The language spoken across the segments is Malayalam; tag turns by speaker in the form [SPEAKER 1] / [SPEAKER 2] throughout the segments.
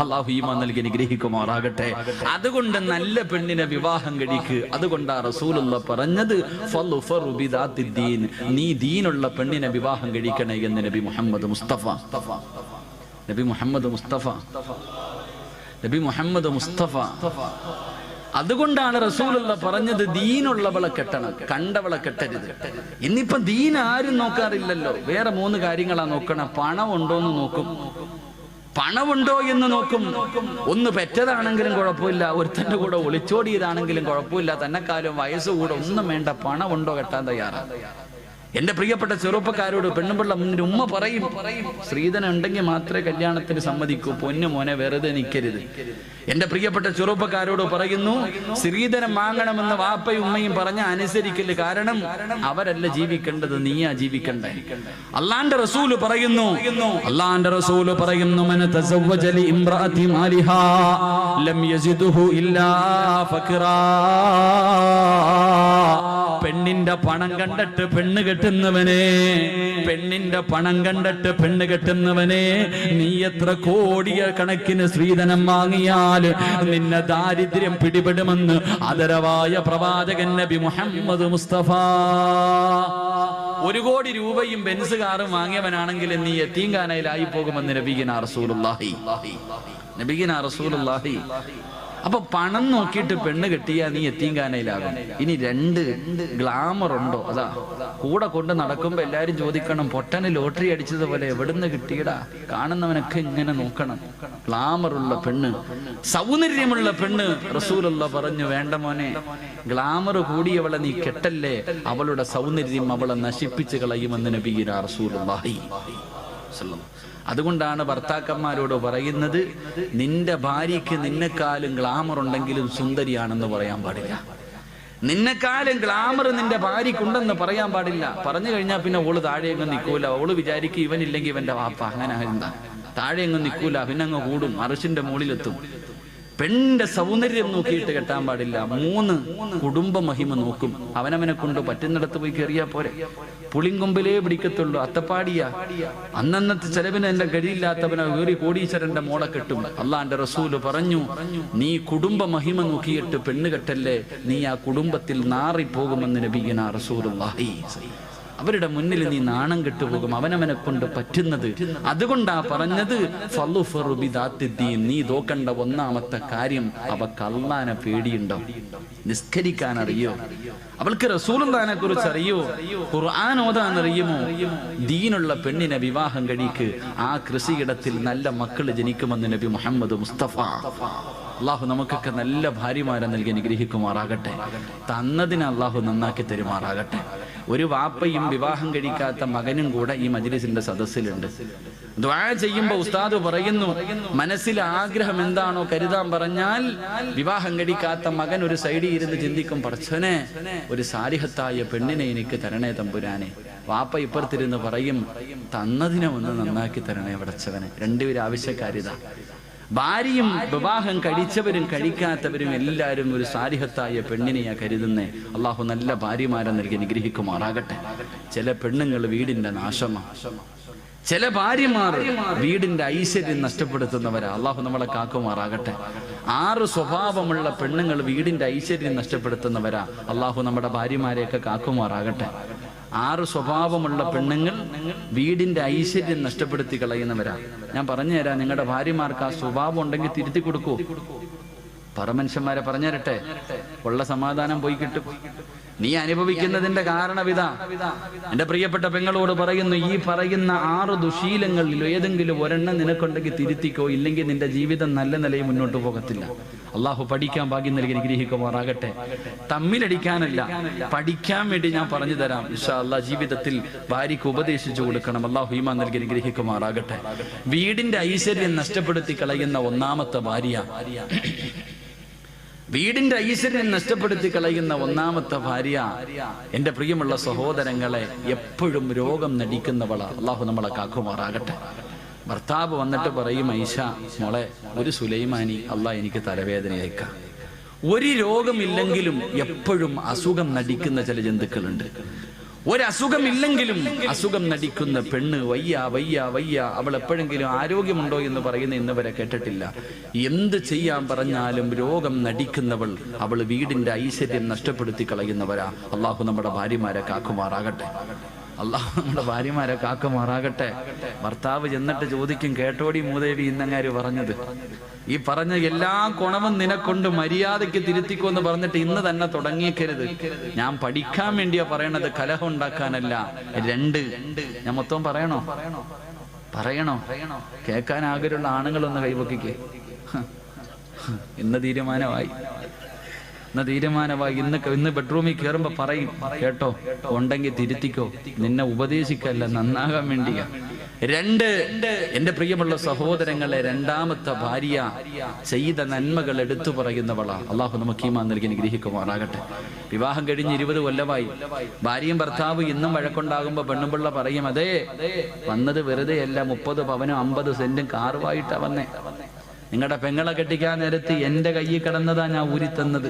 [SPEAKER 1] അല്ലാഹു ഈമാൻ നൽകി അനുഗ്രഹിക്കുമാറാകട്ടെ. അതുകൊണ്ട് നല്ല പെണ്ണിനെ വിവാഹം കഴിക്ക്. അതുകൊണ്ടാ റസൂലുള്ള പറഞ്ഞത് ഫളുഫറു ബിദാത്തിദ്ദീൻ, നീ ദീനുള്ള പെണ്ണിനെ വിവാഹം കഴിക്കണേ എന്ന് നബി മുഹമ്മദ് മുസ്തഫ. നബി മുഹമ്മദ് മുസ്തഫ നബി മുഹമ്മദ് മുസ്തഫ. അതുകൊണ്ടാണ് റസൂലുള്ള പറഞ്ഞത് ദീനുള്ളവളെ കെട്ടണം, കണ്ടവളെ കെട്ടരുത്. ഇന്നിപ്പോ ദീൻ ആരും നോക്കാറില്ലല്ലോ. വേറെ 3 കാര്യങ്ങളാ നോക്കണം. പണം ഉണ്ടോന്ന് നോക്കും, പണമുണ്ടോ എന്ന് നോക്കും. ഒന്ന് പെറ്റതാണെങ്കിലും കുഴപ്പമില്ല, ഒരുത്തന്റെ കൂടെ ഒളിച്ചോടിയതാണെങ്കിലും കുഴപ്പമില്ല, തന്നെക്കാലം വയസ്സുകൂടെ ഒന്നും വേണ്ട, പണമുണ്ടോ കെട്ടാൻ തയ്യാറാണ്. എന്റെ പ്രിയപ്പെട്ട ചെറുപ്പക്കാരോട് പെണ്ണുപിള്ള മുന്നിൽ ഉമ്മ പറയും, സ്ത്രീധനം ഉണ്ടെങ്കിൽ മാത്രമേ കല്യാണത്തിന് സമ്മതിക്കൂ, പൊന്നു മോനെ വെറുതെ നിൽക്കരുത്. എന്റെ പ്രിയപ്പെട്ട ചെറുപ്പക്കാരോട് പറയുന്നു, സ്ത്രീധനം വാങ്ങണമെന്ന് വാപ്പയും ഉമ്മയും പറഞ്ഞ അനുസരിക്കല്. കാരണം അവരല്ല ജീവിക്കേണ്ടത്, നീയാ ജീവിക്കണ്ടേ. അള്ളാന്റെ റസൂല് പറയുന്നു മൻ തസവ്വജ ലി ഇംറഅതി മാലിഹാ ലം യസിദുഹു ഇല്ലാ ഫഖറാ. പെണ്ണിന്റെ പണം കണ്ടിട്ട് പെണ്ണ് കെട്ടുന്നവനെ, പെണ്ണിന്റെ പണം കണ്ടിട്ട് പെണ്ണ് കെട്ടുന്നവനെ, നീ എത്ര കോടിയ കണക്കിന് സ്ത്രീധനം വാങ്ങിയാൽ നിന്നെ ദാരിദ്ര്യം പിടിപെടുമെന്ന് ആദരവായ പ്രവാചകൻ നബി മുഹമ്മദ് മുസ്തഫ. 1 കോടി രൂപയും ബെൻസ് കാറും വാങ്ങിയവനാണെങ്കിൽ നീ യതീംഖാനയിലായി പോകുമെന്ന് നബിഗിനാ റസൂലുള്ളാഹി. അപ്പൊ പണം നോക്കിയിട്ട് പെണ്ണ് കെട്ടിയാ നീ യതീംഖാനയിലാകും. ഇനി 2 ഗ്ലാമർ ഉണ്ടോ? അതാ കൂടെ കൊണ്ട് നടക്കുമ്പോ എല്ലാരും ചോദിക്കണം, പൊട്ടന് ലോട്ടറി അടിച്ചതുപോലെ എവിടുന്ന് കിട്ടിയടാ? കാണുന്നവനൊക്കെ ഇങ്ങനെ നോക്കണം. ഗ്ലാമറുള്ള പെണ്ണ്, സൗന്ദര്യമുള്ള പെണ്ണ്. റസൂലുള്ള പറഞ്ഞു, വേണ്ട മോനെ, ഗ്ലാമർ കൂടിയവളെ നീ കെട്ടല്ലേ, അവളുടെ സൗന്ദര്യം അവളെ നശിപ്പിച്ചു കളയുമെന്ന് നബിയിനാ റസൂലുള്ളാഹി. അതുകൊണ്ടാണ് ഭർത്താക്കന്മാരോട് പറയുന്നത്, നിന്റെ ഭാര്യയ്ക്ക് നിന്നെക്കാളും ഗ്ലാമർ ഉണ്ടെങ്കിലും സുന്ദരിയാണെന്ന് പറയാൻ പാടില്ല. നിന്നെക്കാളും ഗ്ലാമർ നിന്റെ ഭാര്യക്കുണ്ടെന്ന് പറയാൻ പാടില്ല. പറഞ്ഞു കഴിഞ്ഞാൽ പിന്നെ ഓള് താഴെയെങ്ങും നിൽക്കൂല. ഓള് വിചാരിക്കും ഇവനില്ലെങ്കിൽ ഇവന്റെ വാപ്പ, അങ്ങനെ എന്താ താഴെയെങ്ങും നിൽക്കൂല, പിന്നെ അങ്ങ് കൂടും, അർശിന്റെ മുകളിലെത്തും. പെണ്ണിന്റെ സൗന്ദര്യം നോക്കിയിട്ട് കെട്ടാൻ പാടില്ല. 3 കുടുംബ മഹിമ നോക്കും. അവനവനെ കൊണ്ട് പറ്റുന്നിടത്ത് പോയി കയറിയാ പോരെ. പുളിങ്കൊമ്പിലേ പിടിക്കത്തുള്ളൂ, അത്തപ്പാടിയ അന്നന്നത്തെ ചെലവിന് എന്റെ കഴിയില്ലാത്തവനെ വേറി കോടീശ്വരന്റെ മോളെ കെട്ടും. അള്ളാന്റെ റസൂല് പറഞ്ഞു, നീ കുടുംബ മഹിമ നോക്കിയിട്ട് പെണ്ണ് കെട്ടല്ലേ, നീ ആ കുടുംബത്തിൽ നാറിപ്പോകുമെന്ന് നബിയിനാ റസൂലുള്ളാഹി. അവരുടെ മുന്നിൽ നീ നാണം കെട്ടുപോകും, അവനവനെ കൊണ്ട് പറ്റുന്നത്. അതുകൊണ്ടാ പറഞ്ഞത് ഫളുഫറു ബിദാത്തിദ്ദീൻ, നീ നോക്കേണ്ട 1ാമത്തെ കാര്യം, അവൾക്ക് അള്ളാനെ പേടിയുണ്ടോ, നിസ്കരിക്കാൻ അറിയോ, അവൾക്ക് റസൂലുള്ളാഹിനെ കുറിച്ച് അറിയോ, ഖുർആൻ ഓതാൻ അറിയുമോ. ദീനുള്ള പെണ്ണിനെ വിവാഹം കഴിക്ക്. ആ കൃഷിയിടത്തിൽ നല്ല മക്കൾ ജനിക്കുമെന്ന് നബി മുഹമ്മദ് മുസ്തഫ. അള്ളാഹു നമുക്കൊക്കെ നല്ല ഭാര്യമാരെ നൽകി അനുഗ്രഹിക്കുമാറാകട്ടെ. തന്നതിന് അള്ളാഹു നന്നാക്കി തരുമാറാകട്ടെ. ഒരു വാപ്പയും വിവാഹം കഴിക്കാത്ത മകനും കൂടെ ഈ മജ്‌ലിസിന്റെ സദസ്സിലുണ്ട്. ദുആ ചെയ്യുമ്പോ ഉസ്താദ് പറയുന്നു, മനസ്സിലെ ആഗ്രഹം എന്താണോ കരുതാൻ പറഞ്ഞാൽ, വിവാഹം കഴിക്കാത്ത മകൻ ഒരു സൈഡിൽ ഇരുന്ന് ചിന്തിക്കും, പടച്ചോനെ ഒരു സാലിഹത്തായ പെണ്ണിനെ എനിക്ക് തരണേ തമ്പുരാനെ. വാപ്പ ഇപ്പുറത്തിരുന്ന് പറയും, തന്നതിനെ ഒന്ന് നന്നാക്കി തരണേ പടച്ചവനെ. 2 പേരും ആവശ്യക്കാരിതാ. ഭാര്യയും വിവാഹം കഴിച്ചവരും കഴിക്കാത്തവരും എല്ലാവരും ഒരു സാലിഹത്തായ പെണ്ണിനെയാ കരുതുന്നേ. അള്ളാഹു നല്ല ഭാര്യമാരെ നൽകി അനുഗ്രഹിക്കുമാറാകട്ടെ. ചില പെണ്ണുങ്ങൾ വീടിന്റെ നാശമാണ്, ചില ഭാര്യമാർ വീടിന്റെ ഐശ്വര്യം നഷ്ടപ്പെടുത്തുന്നവരാ. അള്ളാഹു നമ്മളെ കാക്കുമാറാകട്ടെ. 6 സ്വഭാവമുള്ള പെണ്ണുങ്ങൾ വീടിന്റെ ഐശ്വര്യം നഷ്ടപ്പെടുത്തുന്നവരാ. അള്ളാഹു നമ്മുടെ ഭാര്യമാരെയൊക്കെ കാക്കുമാറാകട്ടെ. 6 സ്വഭാവമുള്ള പെണ്ണുങ്ങൾ വീടിന്റെ ഐശ്വര്യം നഷ്ടപ്പെടുത്തി കളയുന്നവരാ. ഞാൻ പറഞ്ഞുതരാം, നിങ്ങളുടെ ഭാര്യമാർക്ക് ആ സ്വഭാവം ഉണ്ടെങ്കിൽ തിരുത്തി കൊടുക്കൂ. പരമനുഷ്യന്മാരെ പറഞ്ഞു തരട്ടെ, ഉള്ള സമാധാനം പോയി കിട്ടും. നീ അനുഭവിക്കുന്നതിന്റെ കാരണവിതാ. എന്റെ പ്രിയപ്പെട്ട പെങ്ങളോട് പറയുന്നു, ഈ പറയുന്ന 6 ദുശീലങ്ങളിൽ ഏതെങ്കിലും ഒരെണ്ണം നിനക്കുണ്ടെങ്കിൽ തിരുത്തിക്കോ, ഇല്ലെങ്കിൽ നിന്റെ ജീവിതം നല്ല നിലയിൽ മുന്നോട്ട് പോകത്തില്ല. അള്ളാഹു പഠിക്കാൻ ഭാഗ്യം നൽകി അനുഗ്രഹിക്കുമാറാകട്ടെ. തമ്മിലടിക്കാനല്ല, പഠിക്കാൻ വേണ്ടി ഞാൻ പറഞ്ഞു തരാം. ഇൻഷാ അല്ലാഹ് ജീവിതത്തിൽ ഭാര്യയ്ക്ക് ഉപദേശിച്ചു കൊടുക്കണം. അള്ളാഹു ഈമാൻ നൽകി അനുഗ്രഹിക്കുമാറാകട്ടെ. വീടിന്റെ ഐശ്വര്യം നഷ്ടപ്പെടുത്തി കളയുന്ന 1ാമത്തെ ഭാര്യ, വീടിന്റെ ഐശ്വര്യം നഷ്ടപ്പെടുത്തി കളയുന്ന 1ാമത്തെ ഭാര്യ, എന്റെ പ്രിയമുള്ള സഹോദരങ്ങളെ, എപ്പോഴും രോഗം നടിക്കുന്നവളാ. അള്ളാഹു നമ്മളെ കാക്കുമാറാകട്ടെ. ഭർത്താവ് വന്നിട്ട് പറയും, ഐഷ മോളെ, ഒരു സുലൈമാനി അള്ളാഹ് എനിക്ക് തലവേദനയേക്കാം. ഒരു രോഗമില്ലെങ്കിലും എപ്പോഴും അസുഖം നടിക്കുന്ന ചില ജന്തുക്കളുണ്ട്. ഒരസുഖമില്ലെങ്കിലും അസുഖം നടിക്കുന്ന പെണ്ണ്, വയ്യ വയ്യ വയ്യ, അവൾ എപ്പോഴെങ്കിലും ആരോഗ്യമുണ്ടോ എന്ന് പറയുന്ന ഇന്നുവരെ കേട്ടിട്ടില്ല. എന്ത് ചെയ്യാൻ പറഞ്ഞാലും രോഗം നടിക്കുന്നവൾ, അവൾ വീടിന്റെ ഐശ്വര്യം നഷ്ടപ്പെടുത്തി കളയുന്നവരാ. അള്ളാഹു നമ്മുടെ ഭാര്യമാരെ കാക്കുമാറാകട്ടെ. അള്ളാഹു നമ്മുടെ ഭാര്യമാരെ കാക്കുമാറാകട്ടെ. ഭർത്താവ് ചെന്നിട്ട് ചോദിക്കും, കേട്ടോടി മൂദേവി ഇന്നങ്ങാര് പറഞ്ഞത്, ഈ പറഞ്ഞ എല്ലാ ഗുണവും നിനക്കൊണ്ട് മര്യാദയ്ക്ക് തിരുത്തിക്കോന്ന് പറഞ്ഞിട്ട് ഇന്ന് തന്നെ തുടങ്ങിയേക്കരുത്. ഞാൻ പഠിക്കാൻ വേണ്ടിയാ പറയണത്, കലഹം ഉണ്ടാക്കാനല്ല. 2 ഞാൻ മൊത്തം പറയണോ? കേൾക്കാൻ ആഗ്രഹമുള്ള ആണുങ്ങളൊന്ന് കൈവക്കിക്കേ. ഇന്ന് തീരുമാനമായി. ഇന്ന് ബെഡ്റൂമിൽ കയറുമ്പോ പറയും, കേട്ടോ ഉണ്ടെങ്കിൽ തിരുത്തിക്കോ, നിന്നെ ഉപദേശിക്കല്ല, നന്നാകാൻ വേണ്ടിയാ. 2 എന്റെ പ്രിയമുള്ള സഹോദരങ്ങളെ, രണ്ടാമത്തെ ഭാര്യ ചെയ്ത നന്മകൾ എടുത്തു പറയുന്നവളാ. അള്ളാഹു നമുക്ക് ഈമാൻ നൽകി അനുഗ്രഹിക്കുമാറാകട്ടെ. വിവാഹം കഴിഞ്ഞ് 20 കൊല്ലമായി. ഭാര്യയും ഭർത്താവ് ഇന്നും വഴക്കുണ്ടാകുമ്പോ പെണ്ണുപിള്ള പറയും, അതേ വന്നത് വെറുതെ അല്ല, 30 പവനും 50 സെന്റും കാറുമായിട്ടാ വന്നേ. നിങ്ങളുടെ പെങ്ങളെ കെട്ടിക്കാൻ നേരത്ത് എന്റെ കയ്യിൽ കിടന്നതാ ഞാൻ ഊരിത്തന്നത്.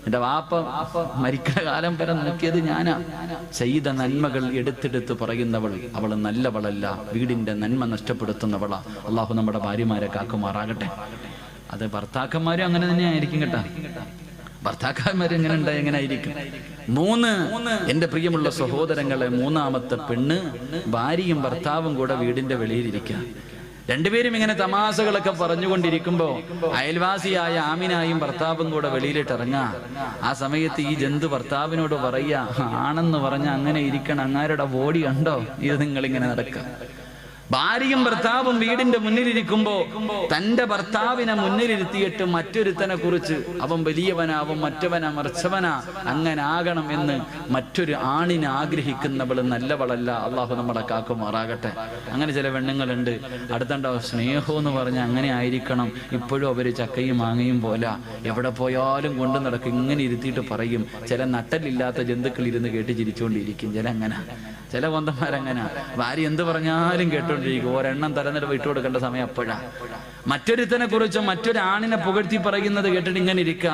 [SPEAKER 1] എന്റെ വാപ്പ മരിക്കുന്ന കാലം വരെ നോക്കിയത് ഞാനാ. ചെയ്ത നന്മകൾ എടുത്തെടുത്ത് പറയുന്നവൾ, അവൾ നല്ലവളല്ല, വീടിന്റെ നന്മ നഷ്ടപ്പെടുത്തുന്നവളാ. അള്ളാഹു നമ്മുടെ ഭാര്യമാരെ കാക്കുമാറാകട്ടെ. അത് ഭർത്താക്കന്മാരും അങ്ങനെ തന്നെ ആയിരിക്കും കേട്ടാ. ഭർത്താക്കന്മാർ എങ്ങനെ ആയിരിക്കും? 3 എന്റെ പ്രിയമുള്ള സഹോദരങ്ങളെ, മൂന്നാമത്തെ പെണ്ണ് ഭാര്യയും ഭർത്താവും കൂടെ വീടിന്റെ വെളിയിലിരിക്കുക. 2 പേരും ഇങ്ങനെ തമാശകളൊക്കെ പറഞ്ഞുകൊണ്ടിരിക്കുമ്പോ അയൽവാസിയായ ആമിനായും ഭർത്താവും കൂടെ വെളിയിലിട്ട് ഇറങ്ങാ. ആ സമയത്ത് ഈ ജന്തു ഭർത്താവിനോട് പറയാ, ആണെന്ന് പറഞ്ഞ അങ്ങനെ ഇരിക്കണം, അങ്ങാരുടെ ബോഡി കണ്ടോ, ഇത് നിങ്ങളിങ്ങനെ നടക്കുക. ഭാര്യയും ഭർത്താവും വീടിന്റെ മുന്നിലിരിക്കുമ്പോ തന്റെ ഭർത്താവിനെ മുന്നിലിരുത്തിയിട്ട് മറ്റൊരുത്തനെ കുറിച്ച്, അവൻ വലിയവനാവും, മറ്റവനാ മറിച്ചവനാ, അങ്ങനെ ആകണം എന്ന് മറ്റൊരു ആണിനെ ആഗ്രഹിക്കുന്നവൾ നല്ലവളല്ല. അള്ളാഹു നമ്മളെ കാക്കുമാറാകട്ടെ. അങ്ങനെ ചില പെണ്ണുങ്ങളുണ്ട്, അടുത്തുണ്ടാവും സ്നേഹം എന്ന് പറഞ്ഞാൽ അങ്ങനെ ആയിരിക്കണം, ഇപ്പോഴും അവര് ചക്കയും മാങ്ങയും പോലെ എവിടെ പോയാലും കൊണ്ടു നടക്കും. ഇങ്ങനെ ഇരുത്തിയിട്ട് പറയും. ചില നട്ടലില്ലാത്ത ജന്തുക്കൾ ഇരുന്ന് കേട്ട് ചിരിച്ചുകൊണ്ടിരിക്കും. ചില കൊന്തന്മാരങ്ങനെ ഭാര്യ എന്ത് പറഞ്ഞാലും കേട്ടോണ്ടിരിക്കും. ഒരെണ്ണം തലനില ഇട്ട് കൊടുക്കേണ്ട സമയം അപ്പോഴാ. മറ്റൊരുത്തനെ കുറിച്ച് മറ്റൊരാണിനെ പുകഴ്ത്തി പറയുന്നത് കേട്ടിട്ട് ഇങ്ങനെ ഇരിക്കുക.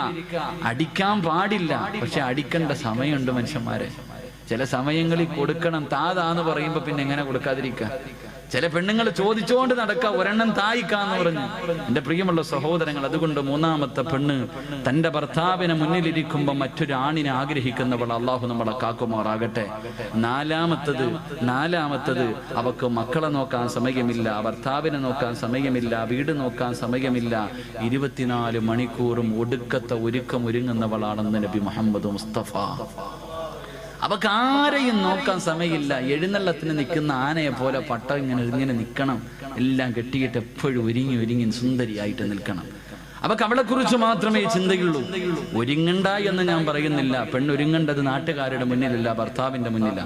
[SPEAKER 1] അടിക്കാൻ പാടില്ല, പക്ഷെ അടിക്കേണ്ട സമയമുണ്ട് മനുഷ്യന്മാരെ. ചില സമയങ്ങളിൽ കൊടുക്കണം. താതാന്ന് പറയുമ്പോ പിന്നെ എങ്ങനെ കൊടുക്കാതിരിക്കുക? ചില പെണ്ണുങ്ങൾ ചോദിച്ചുകൊണ്ട് നടക്കുക, ഒരെണ്ണം തായിക്കാന്ന് പറഞ്ഞു. എന്റെ പ്രിയമുള്ള സഹോദരങ്ങൾ, അതുകൊണ്ട് മൂന്നാമത്തെ പെണ്ണ് തന്റെ ഭർത്താവിനെ മുന്നിലിരിക്കുമ്പോ മറ്റൊരു ആണിനെ ആഗ്രഹിക്കുന്നവൾ. അള്ളാഹു നമ്മളെ കാക്കുമാറാകട്ടെ. നാലാമത്തത് അവക്ക് മക്കളെ നോക്കാൻ സമയമില്ല, ഭർത്താവിനെ നോക്കാൻ സമയമില്ല, വീട് നോക്കാൻ സമയമില്ല. 24 മണിക്കൂറും ഒടുക്കത്തെ ഒരുങ്ങുന്നവളാണെന്ന് നബി മുഹമ്മദ് മുസ്തഫ. അവക്ക് ആരെയും നോക്കാൻ സമയമില്ല. എഴുന്നള്ളത്തിന് നിൽക്കുന്ന ആനയെ പോലെ പട്ട ഇങ്ങനെ നിൽക്കണം. എല്ലാം കെട്ടിയിട്ട് എപ്പോഴും ഒരുങ്ങി സുന്ദരിയായിട്ട് നിൽക്കണം. അവക്ക് അവളെ കുറിച്ച് മാത്രമേ ചിന്തയുള്ളൂ. ഒരുങ്ങണ്ട എന്ന് ഞാൻ പറയുന്നില്ല. പെണ്ണൊരുങ്ങേണ്ടത് നാട്ടുകാരുടെ മുന്നിലല്ല, ഭർത്താവിന്റെ മുന്നില.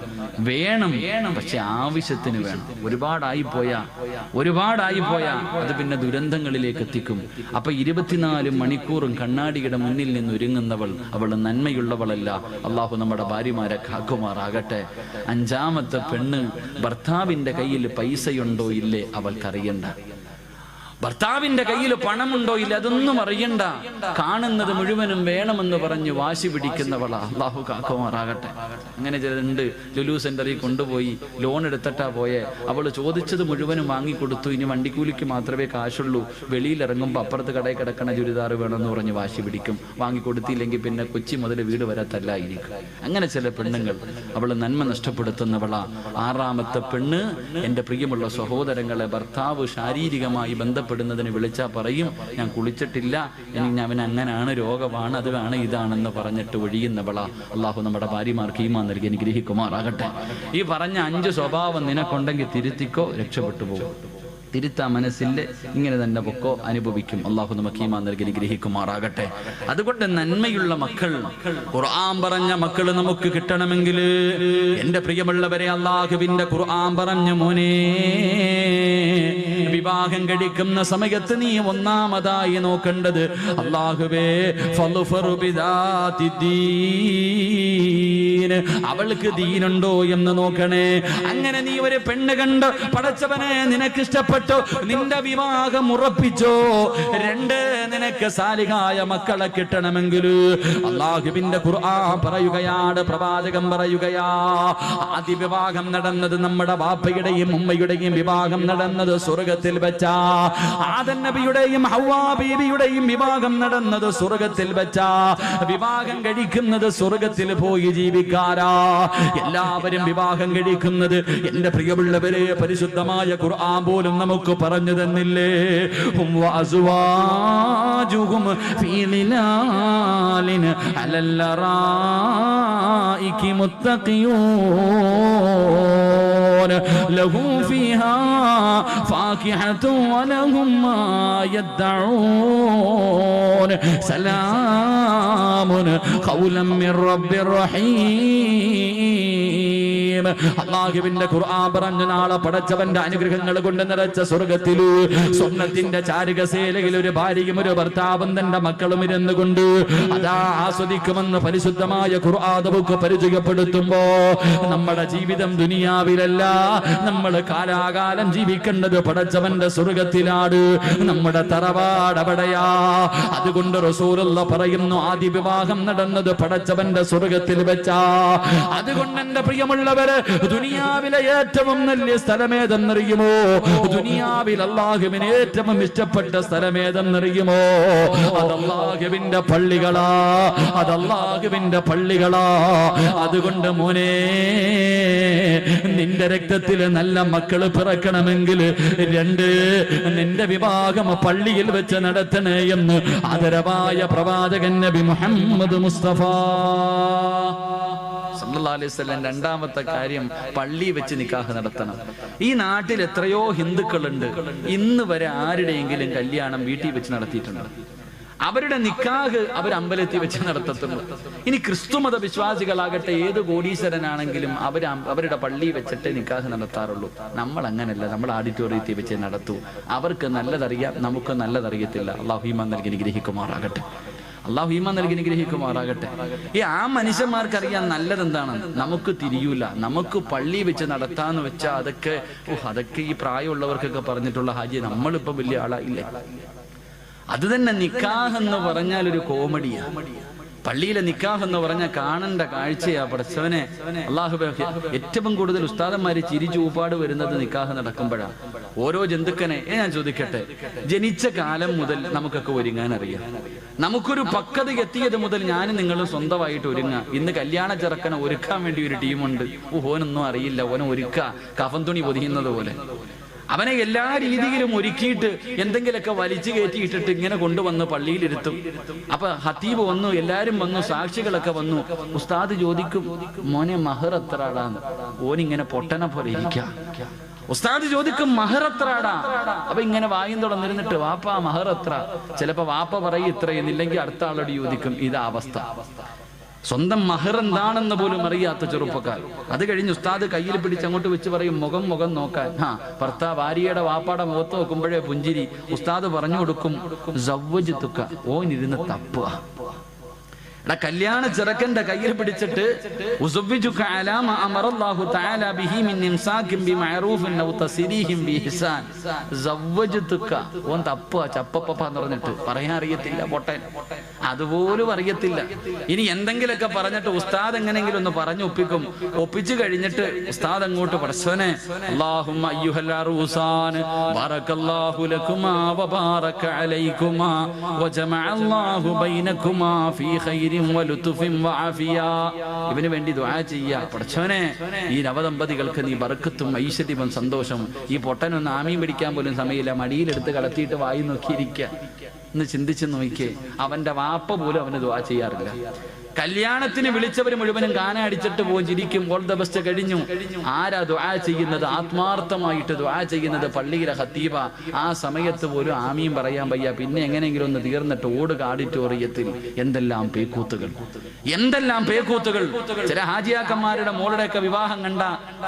[SPEAKER 1] വേണം, പക്ഷെ ആവശ്യത്തിന് വേണം. ഒരുപാടായി പോയാ അത് പിന്നെ ദുരന്തങ്ങളിലേക്ക് എത്തിക്കും. അപ്പൊ 24 മണിക്കൂറും കണ്ണാടിയുടെ മുന്നിൽ നിന്ന് ഒരുങ്ങുന്നവൾ, അവൾ നന്മയുള്ളവളല്ല. അള്ളാഹു നമ്മുടെ ഭാര്യമാരെ കാക്കുമാറാകട്ടെ. 5ാമത്തെ പെണ്ണ് ഭർത്താവിന്റെ കയ്യിൽ പൈസയുണ്ടോ ഇല്ലേ അവൾക്കറിയണ്ട. ഭർത്താവിന്റെ കയ്യിൽ പണമുണ്ടോ ഇല്ല അതൊന്നും അറിയണ്ട. കാണുന്നത് മുഴുവനും വേണമെന്ന് പറഞ്ഞ് വാശി പിടിക്കുന്നവളാ. അള്ളാഹു കാക്കുമാറാകട്ടെ. അങ്ങനെ ചിലരുണ്ട്, ലുലു സെന്ററിൽ കൊണ്ടുപോയി ലോൺ എടുത്തിട്ടാ പോയെ. അവള് ചോദിച്ചത് മുഴുവനും വാങ്ങിക്കൊടുത്തു. ഇനി വണ്ടിക്കൂലിക്ക് മാത്രമേ കാശുള്ളൂ. വെളിയിലിറങ്ങുമ്പോൾ അപ്പുറത്ത് കടയിൽ കിടക്കണ ചുരിദാർ വേണമെന്ന് പറഞ്ഞ് വാശി പിടിക്കും. വാങ്ങിക്കൊടുത്തില്ലെങ്കിൽ പിന്നെ കൊച്ചി മുതൽ വീട് വരെ തല്ലായിരിക്കും. അങ്ങനെ ചില പെണ്ണുങ്ങൾ, അവള് നന്മ നഷ്ടപ്പെടുത്തുന്നവളാ. 6ാമത്തെ പെണ്ണ്, എന്റെ പ്രിയമുള്ള സഹോദരങ്ങളെ, ഭർത്താവ് ശാരീരികമായി ബന്ധപ്പെടുന്നതിന് വിളിച്ചാൽ പറയും, ഞാൻ കുളിച്ചിട്ടില്ല, അവൻ അങ്ങനാണ്, രോഗമാണ്, അതാണ് ഇതാണെന്ന് പറഞ്ഞിട്ട് ഒഴിയുന്നവളാ. അള്ളാഹു നമ്മുടെ ഭാര്യമാർക്ക് ഈമാൻ നൽകി അനുഗ്രഹിക്കുമാറാകട്ടെ. ഈ പറഞ്ഞ 5 സ്വഭാവം നിനക്കുണ്ടെങ്കിൽ തിരുത്തിക്കോ, രക്ഷപ്പെട്ടു പോകും. തിരുത്താ മനസ്സിന്റെ ഇങ്ങനെ തന്നെ പൊക്കോ, അനുഭവിക്കും. അള്ളാഹു നമുക്ക് ഈമാൻ നൽകി അനുഗ്രഹിക്കുമാറാകട്ടെ. അതുകൊണ്ട് നന്മയുള്ള മക്കൾ, ഖുർആൻ പറഞ്ഞ മക്കൾ നമുക്ക് കിട്ടണമെങ്കിൽ, എന്റെ പ്രിയമുള്ളവരെ, അള്ളാഹുവിന്റെ ഖുർആൻ പറഞ്ഞു, മോനെ വിവാഹം കഴിക്കുന്ന സമയത്ത് നീ ഒന്നാമതായി നോക്കേണ്ടത്, അല്ലാഹുവേ ഫളുഫറു ബിദാതി ദീൻ, അവൾക്ക് ദീനുണ്ടോ എന്ന് നോക്കണേ. അങ്ങനെ നീ ഒരു പെണ്ണ് കണ്ട്, പടച്ചവനെ നിനക്ക് ഇഷ്ടപ്പെട്ട ഇഷ്ടപ്പെട്ടു, നിന്റെ വിവാഹം ഉറപ്പിച്ചോ. രണ്ട്, നിനക്ക് സാലിഹായ മക്കളെ കിട്ടണമെങ്കിൽ അല്ലാഹുവിന്റെ ഖുർആൻ പറയുകയാണ്, പ്രവാചകൻ പറയുകയാ, ആദ്യ വിവാഹം നടന്നത് നമ്മുടെ ബാപ്പയുടെയും ഉമ്മയുടെയും വിവാഹം നടന്നത് സ്വർഗത്തിൽ വെച്ചാ. ആദം നബിയുടെയും ഹവ്വാ ബീവിയുടെയും വിവാഹം നടന്നത് സ്വർഗത്തിൽ വെച്ചാ. വിവാഹം കഴിക്കുന്നത് സ്വർഗത്തിൽ പോയി ജീവിക്കാരാ. എല്ലാവരും വിവാഹം കഴിക്കുന്നത്, എന്റെ പ്രിയമുള്ളവരെ, പരിശുദ്ധമായ ഖുർആൻ പോലും നമുക്ക് പറഞ്ഞു തന്നില്ലേ? വഅസ്വാജുഹും ഫീ ളിലാലിൻ അലൽ അറായികി മുത്തഖിയൂൻ ലഹും ഫീഹാ ഫാകിഹത്തുൻ വലഹും മാ യദ്ദഊൻ സലാമുൻ ഖൗലൻ മിർ റബ്ബിർ റഹീം. അല്ലാഹുവിന്റെ ഖുർആൻ പറഞ്ഞു, നാളെ പടച്ചവന്റെ അനുഗ്രഹങ്ങൾ കൊണ്ട് നിറച്ച സ്വർഗത്തില് സ്വർണ്ണത്തിന്റെ ചാരുകസേലയിൽ ഒരു ഭാര്യയും ഒരു ഭർത്താവും തന്റെ മക്കളും ഇരുന്നു കൊണ്ട് അതാ ആസ്വദിക്കുമെന്ന് പരിശുദ്ധമായ ഖുർആൻ നമുക്ക് പരിചയപ്പെടുത്തുമ്പോ, നമ്മുടെ ജീവിതം ദുനിയാവിലല്ല, നമ്മൾ കാലാകാലം ജീവിക്കേണ്ടത് പടച്ചവന്റെ സ്വർഗത്തിലാണ്. നമ്മുടെ തറവാട് അവിടെയാ. അതുകൊണ്ട് റസൂലുള്ള പറയുന്നു, ആദ്യ വിവാഹം നടന്നത് പടച്ചവന്റെ സ്വർഗത്തിൽ വെച്ചാ. അതുകൊണ്ട് എന്റെ പ്രിയമുള്ളവര്, ദുനിയാവിലെ ഏറ്റവും വലിയ സ്ഥലമേതെന്നറിയുമോ? ദുനിയാവിൽ അല്ലാഹുവിന് ഏറ്റവും ഇഷ്ടപ്പെട്ട സ്ഥലമേതെന്നറിയുമോ? അതല്ലാഹുവിന്റെ പള്ളികളാ, അതല്ലാഹുവിന്റെ പള്ളികളാ. അതുകൊണ്ട് മോനെ, നിന്റെ രക്തത്തിൽ നല്ല മക്കള് പിറക്കണമെങ്കിൽ രണ്ട്, നിന്റെ വിവാഹം പള്ളിയിൽ വെച്ച് നടത്തണേ എന്ന് ആദരവായ പ്രവാചകൻ നബി മുഹമ്മദ് മുസ്തഫ സല്ലല്ലാഹു അലൈഹി വസല്ലം രണ്ടാമത്തെ കാര്യം, പള്ളി വെച്ച് നിക്കാഹ് നടത്തണം. ഈ നാട്ടിൽ എത്രയോ ഹിന്ദുക്കളുണ്ട്, ഇന്ന് വരെ ആരുടെയെങ്കിലും കല്യാണം വീട്ടിൽ വെച്ച് നടത്തിയിട്ടുണ്ട്. അവരുടെ നിക്കാഹ് അവർ അമ്പലത്തിൽ വെച്ച് നടത്തത്തുള്ളൂ. ഇനി ക്രിസ്തുമത വിശ്വാസികളാകട്ടെ, ഏത് കോടീശ്വരനാണെങ്കിലും അവരുടെ പള്ളി വെച്ചിട്ട് നിക്കാഹ് നടത്താറുള്ളൂ. നമ്മൾ അങ്ങനല്ല, നമ്മൾ ഓഡിറ്റോറിയത്തിൽ വെച്ച് നടത്തൂ. അവർക്ക് നല്ലതറിയാം, നമുക്ക് നല്ലതറിയത്തില്ല. അല്ലാഹു ഈമാൻ നൽകി അനുഗ്രഹിക്കുമാറാകട്ടെ. അല്ലാഹു ഈമാൻ നൽകി അനുഗ്രഹിക്കുമാറാകട്ടെ. ആ മനുഷ്യന്മാർക്കറിയാം നല്ലതെന്താണ്, നമുക്ക് തിരിയൂല. നമുക്ക് പള്ളി വെച്ച് നടത്താന്ന് വെച്ചാൽ അതൊക്കെ ഈ പ്രായമുള്ളവർക്കൊക്കെ പറഞ്ഞിട്ടുള്ള ഹാജി, നമ്മളിപ്പോ വലിയ ആളായില്ലേ. അത് തന്നെ നിക്കാഹ് എന്ന് പറഞ്ഞാൽ ഒരു കോമഡിയാ. പള്ളിയിലെ നിക്കാഹ് എന്ന് പറഞ്ഞാൽ കാണേണ്ട കാഴ്ചയാ. പടച്ചവനെ, അല്ലാഹു ഏറ്റവും കൂടുതൽ ഉസ്താദന്മാര് ചിരിച്ചൂപ്പാട് വരുന്നത് നിക്കാഹ് നടക്കുമ്പോഴാണ്. ഓരോ ജന്തുക്കനെ ഞാൻ ചോദിക്കട്ടെ, ജനിച്ച കാലം മുതൽ നമുക്കൊക്കെ ഒരുങ്ങാൻ അറിയാം. നമുക്കൊരു പക്വത എത്തിയത് മുതൽ ഞാനും നിങ്ങളും സ്വന്തമായിട്ട് ഒരുങ്ങാം. ഇന്ന് കല്യാണ ചെറുക്കനെ ഒരുക്കാൻ വേണ്ടി ഒരു ടീമുണ്ട്. ഓനൊന്നും അറിയില്ല, ഓനെ ഒരുക്കുക കഫൻ തുണി പൊതിയുന്നത് പോലെ. അവനെ എല്ലാ രീതിയിലും ഒരുക്കിയിട്ട് എന്തെങ്കിലുമൊക്കെ വലിച്ചു കയറ്റിയിട്ടിട്ട് ഇങ്ങനെ കൊണ്ടുവന്ന് പള്ളിയിലിരുത്തും. അപ്പൊ ഹത്തീബ് വന്നു, എല്ലാരും വന്നു, സാക്ഷികളൊക്കെ വന്നു. ഉസ്താദ് ചോദിക്കും, മോനെ മഹർ എത്രടാന്ന്. ഓനിങ്ങനെ പൊട്ടനെ പോലെ ഇരിക്കാം. ഉസ്താദ് ചോദിക്കും, മഹർ എത്രടാ? അപ്പൊ ഇങ്ങനെ വായും തുറന്നിരുന്നിട്ട്, വാപ്പ മഹർ എത്ര? ചിലപ്പോ വാപ്പ പറയും ഇത്രയെന്നില്ലെങ്കിൽ അടുത്ത ആളോട് ചോദിക്കും. ഇതാ അവസ്ഥ. സ്വന്തം മഹർ എന്താണെന്ന് പോലും അറിയാത്ത ചെറുപ്പക്കാർ. അത് കഴിഞ്ഞ് ഉസ്താദ് കയ്യിൽ പിടിച്ച് അങ്ങോട്ട് വെച്ച് പറയും, മുഖം നോക്കാൻ. ഭർത്താവ് ഭാര്യയുടെ വാപ്പാടെ മുഖത്ത് നോക്കുമ്പോഴേ പുഞ്ചിരി. ഉസ്താദ് പറഞ്ഞു കൊടുക്കും, സവ്വജ്തുക, ഓനിരുന്ന് തപ്പുക. കല്യാണ ചെറുക്കന്റെ കയ്യിൽ പിടിച്ചിട്ട് ഓൻ തപ്പുക, ചപ്പപ്പന്ന് പറഞ്ഞിട്ട് പറയാൻ അറിയത്തില്ല, പൊട്ടൻ അതുപോലും അറിയത്തില്ല. ഇനി എന്തെങ്കിലുമൊക്കെ പറഞ്ഞിട്ട് ഉസ്താദ് എങ്ങനെങ്കിലും ഒന്ന് പറഞ്ഞു ഒപ്പിച്ചു കഴിഞ്ഞിട്ട് ഉസ്താദ് അങ്ങോട്ട് പടച്ചോനെ, അല്ലാഹുമ്മ അയ്യുഹൽ അറൂസാൻ ബറകല്ലാഹു ലകുമാ വബാറക അലൈകുമാ വജമഅല്ലാഹു ബൈനകുമാ ഫീ ഖൈർ ഇവന് വേണ്ടി ദുആ ചെയ്യാ. പടച്ചോനെ, ഈ നവദമ്പതികൾക്ക് നീ ബർക്കത്തും ഐശ്വര്യവും സന്തോഷം. ഈ പൊട്ടനൊന്ന് ആമീൻ പിടിക്കാൻ പോലും സമയമില്ല, മടിയിലെടുത്ത് കടത്തിയിട്ട് വായി നോക്കിയിരിക്കുക. എന്ന് ചിന്തിച്ച് നോക്കിയേ, അവന്റെ വാപ്പ പോലും അവന് ദുആ ചെയ്യാറില്ല. കല്യാണത്തിന് വിളിച്ചവർ മുഴുവനും കാന അടിച്ചിട്ട് പോകും, ചിരിക്കും. ഓൾ ദ ബെസ്റ്റ് കഴിഞ്ഞു. ആരാ ദുആ ചെയ്യുന്നത്? ആത്മാർത്ഥമായിട്ട് ദുആ ചെയ്യുന്നത് പള്ളിയിലെ ഖത്തീബ. ആ സമയത്ത് പോലും ആമീൻ പറയാൻ വയ്യ. പിന്നെ എങ്ങനെയെങ്കിലും ഒന്ന് തീർന്നിട്ട് ഓടുക ഓഡിറ്റോറിയത്തിൽ. എന്തെല്ലാം പേക്കൂത്തുകൾ, എന്തെല്ലാം പേക്കൂത്തുകൾ. ചില ഹാജിയാക്കന്മാരുടെ മോളുടെയൊക്കെ വിവാഹം കണ്ട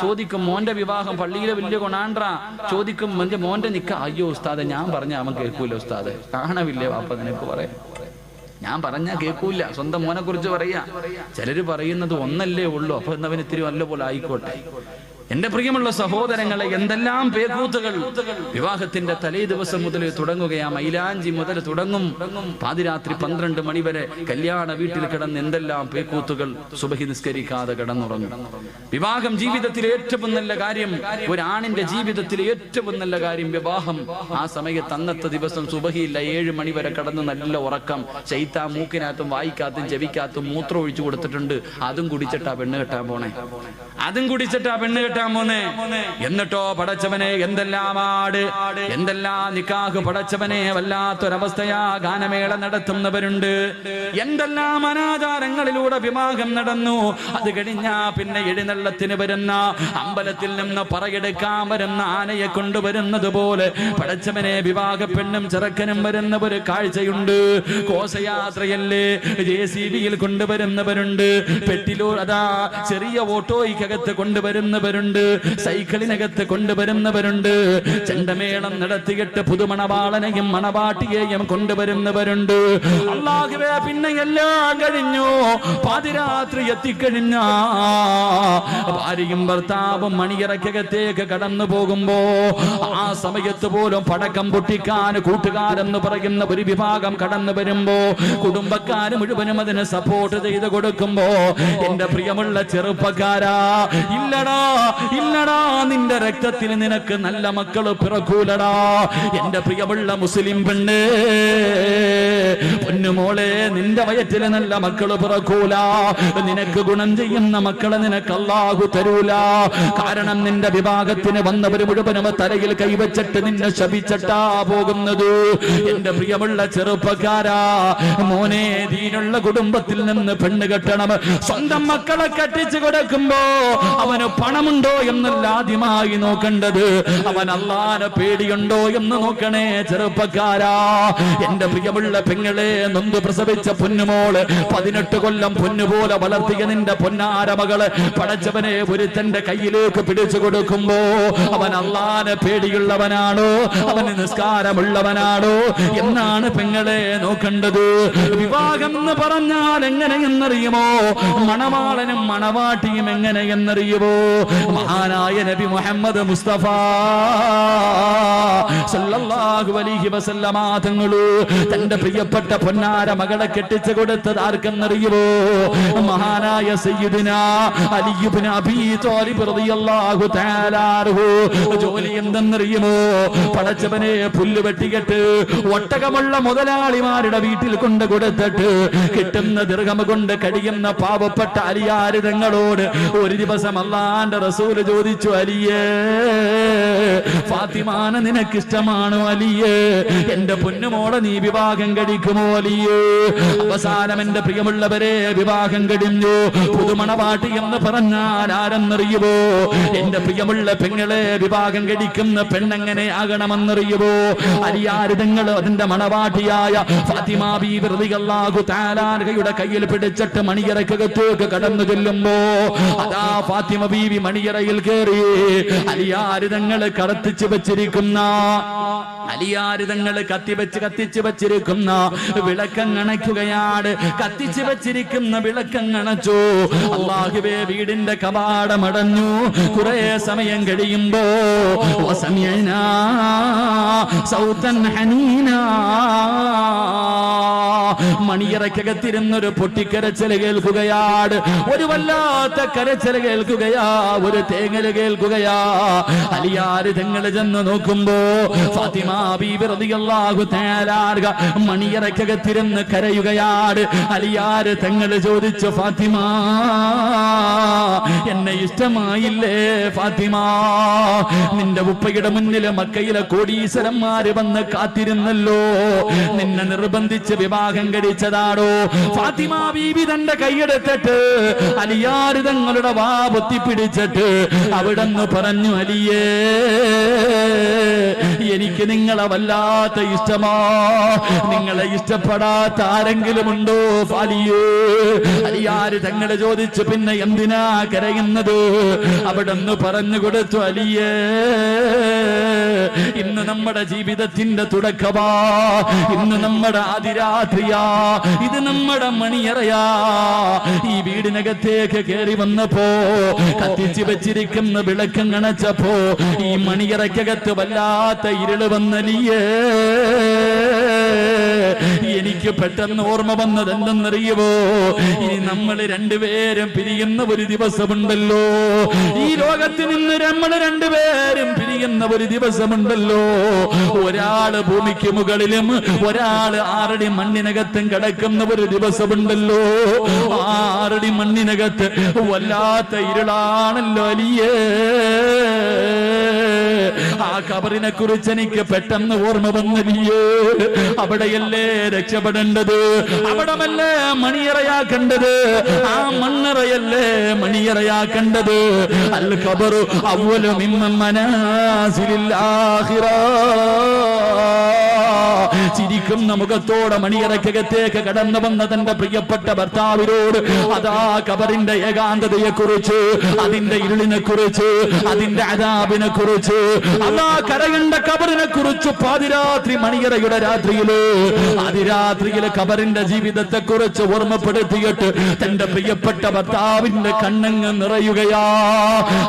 [SPEAKER 1] ചോദിക്കും, മോന്റെ വിവാഹം പള്ളിയിലെ വലിയ കൊണാണ്ട്ര. ചോദിക്കും, എന്റെ മോന്റെ നിക്ക. അയ്യോ ഉസ്താദെ, ഞാൻ പറഞ്ഞ അവൻ കേൾക്കൂല ഉസ്താദെ. കാണവില്ലേ വാപ്പ നിനക്ക് പറയാം, ഞാൻ പറഞ്ഞാ കേൾക്കൂല. സ്വന്തം മോനെ കുറിച്ച് പറയാ. ചിലര് പറയുന്നത് ഒന്നല്ലേ ഉള്ളൂ, അപ്പൊ എന്നവന് ഇത്തിരി നല്ല പോലെ ആയിക്കോട്ടെ. എന്റെ പ്രിയമുള്ള സഹോദരങ്ങളെ, എന്തെല്ലാം പേക്കൂത്തുകൾ വിവാഹത്തിന്റെ തലേ ദിവസം മുതൽ തുടങ്ങുകയാ. മൈലാഞ്ചി മുതൽ തുടങ്ങും, പാതിരാത്രി 12 മണി വരെ കല്യാണ വീട്ടിൽ കിടന്ന് എന്തെല്ലാം പേക്കൂത്തുകൾ. സുബഹി നിസ്കരിക്കാതെ കിടന്നുറങ്ങും. വിവാഹം ജീവിതത്തിലെ ഏറ്റവും നല്ല കാര്യം, ഒരാണിന്റെ ജീവിതത്തിലെ ഏറ്റവും നല്ല കാര്യം വിവാഹം. ആ സമയത്ത് അന്നത്തെ ദിവസം സുബഹിയില്ല, 7 മണി വരെ കിടന്ന് നല്ല ഉറക്കം. ശൈത്താൻ മൂക്കിനകത്തും വായിക്കാത്തും ചെവിക്കകത്തും മൂത്രം ഒഴിച്ചു കൊടുത്തിട്ടുണ്ട്. അതും കുടിച്ചിട്ടാ പെണ്ണ് കെട്ടാൻ പോണേ, അതും കുടിച്ചിട്ടാ പെണ്ണ് കെട്ടാൻ പോന്നെ. എന്നിട്ടോ പടച്ചവനെ എന്തെല്ലാം ആട്, എന്തെല്ലാം നിക്കാഹ്. പടച്ചവനെ വല്ലാത്തൊരവസ്ഥയാ. ഗാനമേള നടത്തുന്നവരുണ്ട്, എന്തെല്ലാം അനാചാരങ്ങളിലൂടെ വിവാഹം നടന്നു. അത് കഴിഞ്ഞാ പിന്നെ എഴുന്നള്ളത്തിന് വരുന്ന, അമ്പലത്തിൽ നിന്ന് പറയെടുക്കാൻ വരുന്ന ആനയെ കൊണ്ടുവരുന്നത് പോലെ പടച്ചവനെ വിവാഹ പെണ്ണും ചെറുക്കനും വരുന്ന ഒരു കാഴ്ചയുണ്ട്. ഘോഷയാത്രയല്ലേ, JCB-യിൽ കൊണ്ടുവരുന്നവരുണ്ട്, പെട്ടിലൂർ അതാ ചെറിയ ഓട്ടോയ്ക്കകത്ത് കൊണ്ടുവരുന്നവരുണ്ട്, സൈക്കിളിനകത്ത് കൊണ്ടുവരുന്നവരുണ്ട്, ചെണ്ടമേളം നടത്തിയിട്ട് പുതുമണവാളനെയും മണവാട്ടിയെയും കൊണ്ടുവരുന്നവരുണ്ട്. അല്ലാഹുവേ, പിന്നെ എല്ലാം കഴിഞ്ഞു, പാതിരാത്രി എത്തിക്കഴിഞ്ഞ ഭാര്യയും ഭർത്താവും മണിയറക്കകത്തേക്ക് കടന്നു പോകുമ്പോ ആ സമയത്ത് പോലും പടക്കം പൊട്ടിക്കാൻ കൂട്ടുകാരെന്ന് പറയുന്ന ഒരു വിഭാഗം കടന്നു വരുമ്പോ കുടുംബക്കാര് മുഴുവനും അതിന് സപ്പോർട്ട് ചെയ്ത് കൊടുക്കുമ്പോ എന്റെ പ്രിയമുള്ള ചെറുപ്പക്കാരാ, ഇല്ലടാ ഇല്ലടാ, നിന്റെ രക്തത്തിൽ നിനക്ക് നല്ല മക്കള് പിറക്കൂലടാ. എന്റെ പ്രിയമുള്ള മുസ്ലിം പെണ്ണ്, പൊന്നുമോളെ, നിന്റെ വയറ്റില് നല്ല മക്കള് പിറക്കൂല. നിനക്ക് ഗുണം ചെയ്യുന്ന മക്കളെ നിനക്ക് അല്ലാഹു തരൂല. കാരണം നിന്റെ വിഭാഗത്തിന് വന്നവര് മുഴുവനും തലയിൽ കൈവച്ചിട്ട് നിന്നെ ശപിച്ചിട്ടാ പോകുന്നത്. എന്റെ പ്രിയമുള്ള ചെറുപ്പക്കാരാ, മോനെ, ദീനുള്ള കുടുംബത്തിൽ നിന്ന് പെണ്ണ് കെട്ടണം. സ്വന്തം മക്കളെ കെട്ടിച്ചു കൊടുക്കുമ്പോ അവന് പണമുണ്ടോ എന്നല്ല ആദ്യമായി നോക്കേണ്ടത്, അവൻ അല്ലാഹുവിനെ പേടിയുണ്ടോ എന്ന് നോക്കണേ ചെറുപ്പക്കാരാ. എന്റെ പ്രിയമുള്ള പെങ്ങളെ, നൊന്ത് പ്രസവിച്ച പൊന്നുമോള്, 18 കൊല്ലം പൊന്നുപോലെ വളർത്തിയ നിന്റെ പൊന്നാര മകള് പടച്ചവനെ ഒരുത്തന്റെ കയ്യിലേക്ക് പിടിച്ചു കൊടുക്കുമ്പോ അവൻ അല്ലാഹുവിനെ പേടിയുള്ളവനാണോ, അവന് നിസ്കാരമുള്ളവനാണോ എന്നാണ് പെങ്ങളെ നോക്കേണ്ടത്. വിവാഹം എന്ന് പറഞ്ഞാൽ എങ്ങനെയെന്നറിയുമോ? മണവാളനും മണവാട്ടിയും എങ്ങനെയെന്നറിയുമോ? മഹാനായ നബി മുഹമ്മദ് മുസ്തഫ സല്ലല്ലാഹു അലൈഹി വസല്ലമ തങ്ങള് തന്റെ പ്രിയപ്പെട്ട പൊന്നാര മകളെ കെട്ടിച്ചു കൊടുത്തത് ആർക്കെന്നറിയുമോ? മഹാനായ സയ്യിദുനാ അലി ഇബ്നു അബീ ത്വാലിബ് റളിയല്ലാഹു തആല അൻഹു. ജോലി എന്തെന്നറിയുമോ? പടച്ചവനെ പുല്ല് വെട്ടിക്കെട്ട് ഒട്ടകമുള്ള മുതലാളിമാരുടെ വീട്ടിൽ കൊണ്ട് കൊടുത്തിട്ട് കിട്ടുന്ന ദിർഹം കൊണ്ട് കഴിയുന്ന പാവപ്പെട്ട അലിയാര് തങ്ങളോട് ഒരു ദിവസം അല്ലാഹുവിന്റെ റസൂൽ ചോദിച്ചു, അലിയേ, ഫാത്തിമാനെ നിനക്കിഷ്ടമാണോ അലിയേ? എന്റെ പൊന്നുമോളെ നീ വിവാഹം കഴിക്കുമോ അലിയേ? അവസാനം എന്റെ പ്രിയമുള്ളവരെ വിവാഹം കഴിഞ്ഞു. പുതുമണവാട്ടി എന്ന് പറഞ്ഞാൽ ആരെന്നറിയുമോ? എന്റെ പ്രിയമുള്ള പെങ്ങളെ, വിവാഹം കഴിക്കുന്ന പെണ്ണെങ്ങനെ ആകണമെന്നറിയുമോ? അലിയാര് തങ്ങൾ അതിന്റെ മണവാട്ടിയായ ഫാത്തിമ ബീവി റളിയല്ലാഹു തആല അൻഹയുടെ കയ്യിൽ പിടിച്ചിട്ട് മണിയറക്കകത്തേക്ക് കടന്നു ചെല്ലുമ്പോ അതാ ഫാത്തിമ ബീവി മണിയറയിൽ കയറി അലിയാര് തങ്ങൾ കത്തിച്ചു വെച്ചിരിക്കുന്ന, അലിയാര് തങ്ങൾ കത്തിച്ചു വെച്ചിരിക്കുന്ന വിളക്കങ്ങണയ്ക്കുകയാണ്. കത്തിച്ചു വെച്ചിരിക്കുന്ന വിളക്കങ്ങണച്ചു. അല്ലാഹുവേ, വീടിന്റെ കവാടമടഞ്ഞു. കുറെ സമയം കഴിയുമ്പോ വസമിഅനാ സൗതൻ ഹനീനാ, മണിയറക്കകത്തിരുന്നൊരു പൊട്ടിക്കരച്ചിൽ കേൾക്കുകയാണ്. ഒരു വല്ലാത്ത കരച്ചിൽ കേൾക്കുകയാ, ഒരു തേങ്ങൽ കേൾക്കുകയാ. അലിയാര് തങ്ങൾ ചെന്ന് നോക്കുമ്പോ ഫാത്തിമ ബീബി റളിയല്ലാഹു തആല അൻഹ മണിയറക്കകത്തിരുന്ന് കരയുകയാണ്. അലിയാര് തങ്ങൾ ചോദിച്ചു, ഫാത്തിമ, എന്നെ ഇഷ്ടമായില്ലേ ഫാത്തിമ? നിന്റെ ഉപ്പയുടെ മുന്നിൽ മക്കയിലെ കോടീശ്വരന്മാര് വന്ന് കാത്തിരുന്നല്ലോ, നിന്നെ നിർബന്ധിച്ച് വിവാഹം കഴിച്ചതാണോ? ഫാത്തിമ ബീബി തന്റെ കൈയെടുത്തിട്ട് അലിയാര് തങ്ങളുടെ വാ പൊത്തിപ്പിടിച്ചിട്ട് അവിടെന്ന് പറഞ്ഞു, അലിയേ, എനിക്ക് നിങ്ങളെ വല്ലാത്ത ഇഷ്ടമാ. നിങ്ങളെ ഇഷ്ടപ്പെടാത്ത ആരെങ്കിലും ഉണ്ടോ ഫാലിയേ? അലിയാര് തങ്ങളെ ചോദിച്ചു, പിന്നെ എന്തിനാ കരയുന്നത്? അവിടെന്ന് പറഞ്ഞു കൊടുത്തു, അലിയേ, ഇന്ന് നമ്മുടെ ജീവിതത്തിന്റെ തുടക്കമാ, ഇന്ന് നമ്മുടെ അതിരാത്രിയാ. ഇത് നമ്മുടെ മണിയറയാ. ഈ വീടിനകത്തേക്ക് കയറി വന്നപ്പോ കത്തിച്ചു വെച്ചിരിക്കുന്ന വിളക്കം കണച്ചപ്പോ ഈ മണിയറയ്ക്കകത്ത് വല്ലാത്ത ഇരുള് വന്നലിയേ. എനിക്ക് പെട്ടെന്ന് ഓർമ്മ വന്നത് എന്തെന്നറിയുമോ? ഇനി നമ്മൾ രണ്ടുപേരും പിരിയുന്ന ഒരു ദിവസമുണ്ടല്ലോ. ഈ ലോകത്ത് നിന്ന് നമ്മൾ രണ്ടുപേരും പിരിയുന്ന ഒരു ദിവസമുണ്ടല്ലോ. ഒരാള് ഭൂമിക്ക് മുകളിലും ഒരാള് 6 അടി മണ്ണിനകത്തും കിടക്കുന്ന ഒരു ദിവസമുണ്ടല്ലോ. 6 അടി മണ്ണിനകത്ത് വല്ലാത്ത ഇരുളാണല്ലോ അലിയേ. ആ ഖബറിനെ കുറിച്ച് എനിക്ക് പെട്ടെന്ന് ഓർമ്മ വന്നലിയേ. അവിടെയല്ലേ രക്ഷപ്പെടേണ്ടത്, അവിടമല്ലേ മണിയറയാക്കേണ്ടത്, ആ മണ്ണറയല്ലേ മണിയറയാക്കേണ്ടത്. അൽ ഖബറു അവ്വലു മിൻ മനാസിലിൽ ആഖിറ. ചിരിക്കുന്ന മുഖത്തോടെ മണിയറക്കകത്തേക്ക് കടന്നു വന്ന തന്റെ പ്രിയപ്പെട്ട ഭർത്താവിനോട് അതാ ഖബറിന്റെ ഏകാന്തതയെ കുറിച്ച്, അതിന്റെ ഇരുളിനെ കുറിച്ച്, അതിന്റെ അദാബിനെ കുറിച്ച്, അതാ കരകണ്ട ഖബറിനെ കുറിച്ച് പാതിരാത്രി മണിയറയുടെ രാത്രിയില് അതിരാത്രിയിലെ ഖബറിന്റെ ജീവിതത്തെ കുറിച്ച് ഓർമ്മപ്പെടുത്തിയിട്ട് തന്റെ പ്രിയപ്പെട്ട ഭർത്താവിന്റെ കണ്ണങ്ങ് നിറയുകയാ.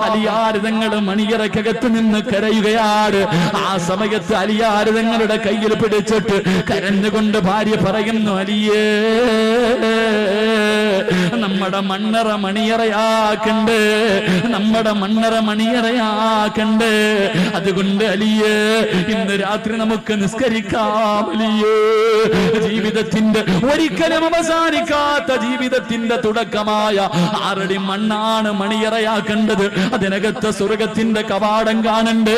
[SPEAKER 1] അലിയാർ തങ്ങൾ മണിയറക്കകത്ത് നിന്ന് കരയുകയാണ്. ആ സമയത്ത് അലിയാർ തങ്ങളുടെ കയ്യിൽ പിടിച്ചിട്ട് കരഞ്ഞുകൊണ്ട് ഭാര്യ പറയുന്നു, അലിയേ നമ്മുടെ മണ്ണറ മണിയറയാക്കണ്ട്, നമ്മുടെ മണ്ണറ മണിയറയാക്കണ്ട്. അതുകൊണ്ട് അലിയേ ഇന്ന് രാത്രി നമുക്ക് നിസ്കരിക്കാം അലിയേ. ജീവിതത്തിന്റെ ഒരിക്കലും അവസാനിക്കാത്ത ജീവിതത്തിന്റെ തുടക്കമായ 6 അടി മണ്ണാണ് മണിയറയാക്കേണ്ടത്. അതിനകത്ത് സ്വർഗത്തിന്റെ കവാടം കാണണ്ട്,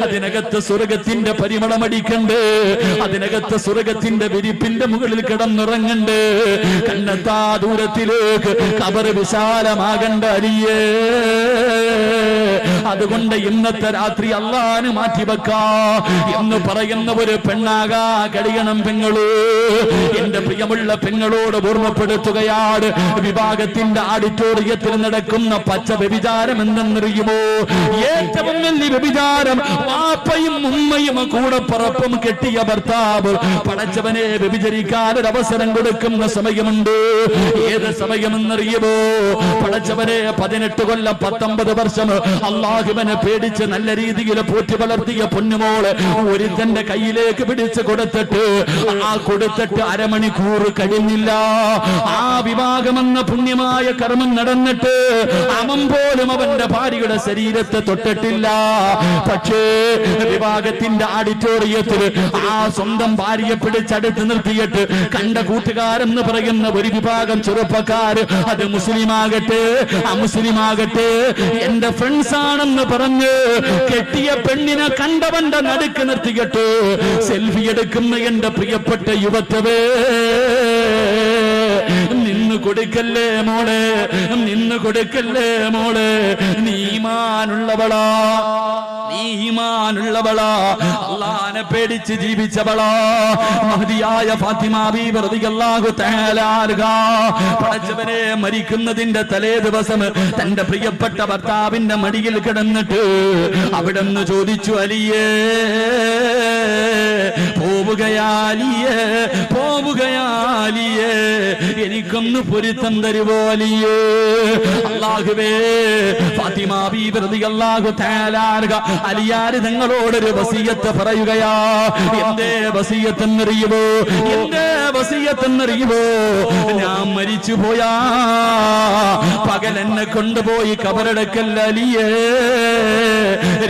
[SPEAKER 1] അതിനകത്ത് സ്വർഗത്തിന്റെ പരിമളമടിക്കണ്ട്, അതിനകത്ത് സ്വർഗത്തിന്റെ വിരിപ്പിന്റെ മുകളിൽ കിടന്നുറങ്ങണ്ട്. കണ്ണെത്താ ദൂരത്തിലേക്ക് ഖബർ വിശാലമാകണ്ട അലിയേ. അതുകൊണ്ട് ഇന്നത്തെ രാത്രി അള്ളാന് മാറ്റിവെക്കാ എന്ന് പറയുന്ന ഒരു പെണ്ണാകാ കഴിയണം പെങ്ങള്. എന്റെ പ്രിയമുള്ള പെങ്ങളോട് ഓർമ്മപ്പെടുത്തുകയാണ്, വിഭാഗത്തിന്റെ ഓഡിറ്റോറിയത്തിൽ നടക്കുന്ന പച്ച വ്യഭിചാരം എന്തെന്നറിയുമോ? ഏറ്റവും വലിയ വ്യഭിചാരം വാപ്പയും ഉമ്മയും കൂടെ പറപ്പും കെട്ടിയ ഭർത്താവ് പടച്ചവനെ വ്യഭിചരിക്കാൻ ഒരു അവസരം കൊടുക്കുന്ന സമയമുണ്ട്. ഏത് സമയമെന്നറിയുമോ? പടച്ചവനെ 18 കൊല്ലം 19 വർഷം അള്ളാഹുവിനെ പേടിച്ച് നല്ല രീതിയിൽ പോറ്റി വളർത്തിയ പൊന്നുമോള് ഒരുത്തന്റെ കയ്യിലേക്ക് പിടിച്ച് കൊടുത്തിട്ട് അരമണിക്കൂർ കഴിഞ്ഞില്ല. ആ വിവാഹമെന്ന പുണ്യമായ കർമ്മം നടന്നിട്ട് അവൻ പോലും അവന്റെ ഭാര്യയുടെ ശരീരത്തെ തൊട്ടിട്ടില്ല. പക്ഷേ വിവാഹത്തിന്റെ ഓഡിറ്റോറിയത്തിൽ ആ സ്വന്തം ഭാര്യയെ പിടിച്ചടുത്ത് നിർത്തിയിട്ട് കണ്ട കൂട്ടുകാരെന്ന് പറയുന്ന ഒരു വിഭാഗം ചെറുപ്പക്കാര്, അത് മുസ്ലിമാകട്ടെ അമുസ്ലിമാകട്ടെ, എന്റെ ഫ്രണ്ട്സ് ആണെന്ന് പറഞ്ഞ് കെട്ടിയ പെണ്ണിനെ കണ്ടവന്റെ നടുക്ക് നിർത്തിയിട്ട് സെൽഫി എടുക്കുന്ന എന്റെ പ്രിയപ്പെട്ട യുവത്വേ, നിന്ന് കൊടുക്കല്ലേ മോളെ, നിന്ന് കൊടുക്കല്ലേ മോളെ. നീ ഈമാനുള്ളവളാ, നീ ഈമാനുള്ളവളാ, അല്ലാഹുവിനെ പേടിച്ച് ജീവിച്ചവളാ. മഹദിയായ ഫാത്തിമ ബീബി റളിയല്ലാഹു തആല അൻഹ പടച്ചവനെ മരിക്കുന്നതിന്റെ തലേ ദിവസം തന്റെ പ്രിയപ്പെട്ട ഭർത്താവിന്റെ മടിയിൽ കിടന്നിട്ട് അവിടുന്ന് ചോദിച്ചു, അലിയേ പോവുകയാലിയേ, പോവുകയാലിയേ, എനിക്കൊന്ന് പൊരുത്തം തരുവോ അലിയേ. അല്ലാഹുവേ, ഫാത്തിമ ബീബി റളിയല്ലാഹു തആല അൻഹ അലിയാർ തങ്ങളോടൊരു വസിയത്ത് പറയുകയാ. എന്തേ വസിയത്ത് എന്നറിയുമോ? എന്തേ വസിയത്ത് എന്നറിയുമോ? ഞാൻ മരിച്ചു പോയാ പകൽ എന്നെ കൊണ്ടുപോയി കബറടക്കല്ല അലിയേ,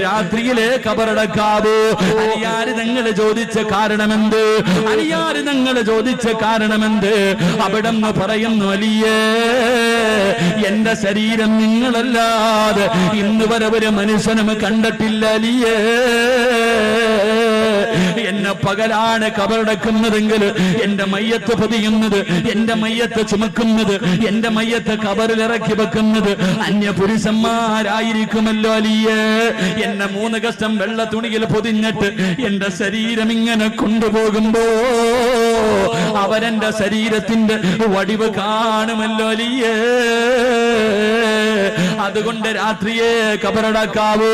[SPEAKER 1] രാത്രിയിലെ കബറടക്കാവോ? അലിയാർ തങ്ങൾ ചോദിച്ച കാരണമെന്ത്? അലിയാർ തങ്ങൾ ചോദിച്ച കാരണമെന്ത്? അവിടെന്ന് പറയുന്നു, അലിയേ എന്റെ ശരീരം നിങ്ങളല്ലാതെ ഇന്ന് വരെ ഒരു മനുഷ്യനും കണ്ടിട്ടില്ല അലിയേ. എന്നെ പകലാണ് കബറടക്കുന്നതെങ്കിൽ എന്റെ മയ്യത്ത് പൊതിയുന്നത്, എന്റെ മയ്യത്ത് ചുമക്കുന്നത്, എന്റെ മയ്യത്ത് കബറിലിറക്കി വെക്കുന്നത് അന്യപുരുഷന്മാരായിരിക്കുമല്ലോ അലിയേ. എന്നെ 3 കഷ്ടം വെള്ള തുണിയിൽ പൊതിഞ്ഞിട്ട് എന്റെ ശരീരം ഇങ്ങനെ കൊണ്ടുപോകുമ്പോ
[SPEAKER 2] അവരെന്റെ ശരീരത്തിന്റെ വടിവ് കാണുമല്ലോ അലിയേ. അതുകൊണ്ട് രാത്രിയെ കബറടക്കാവൂ.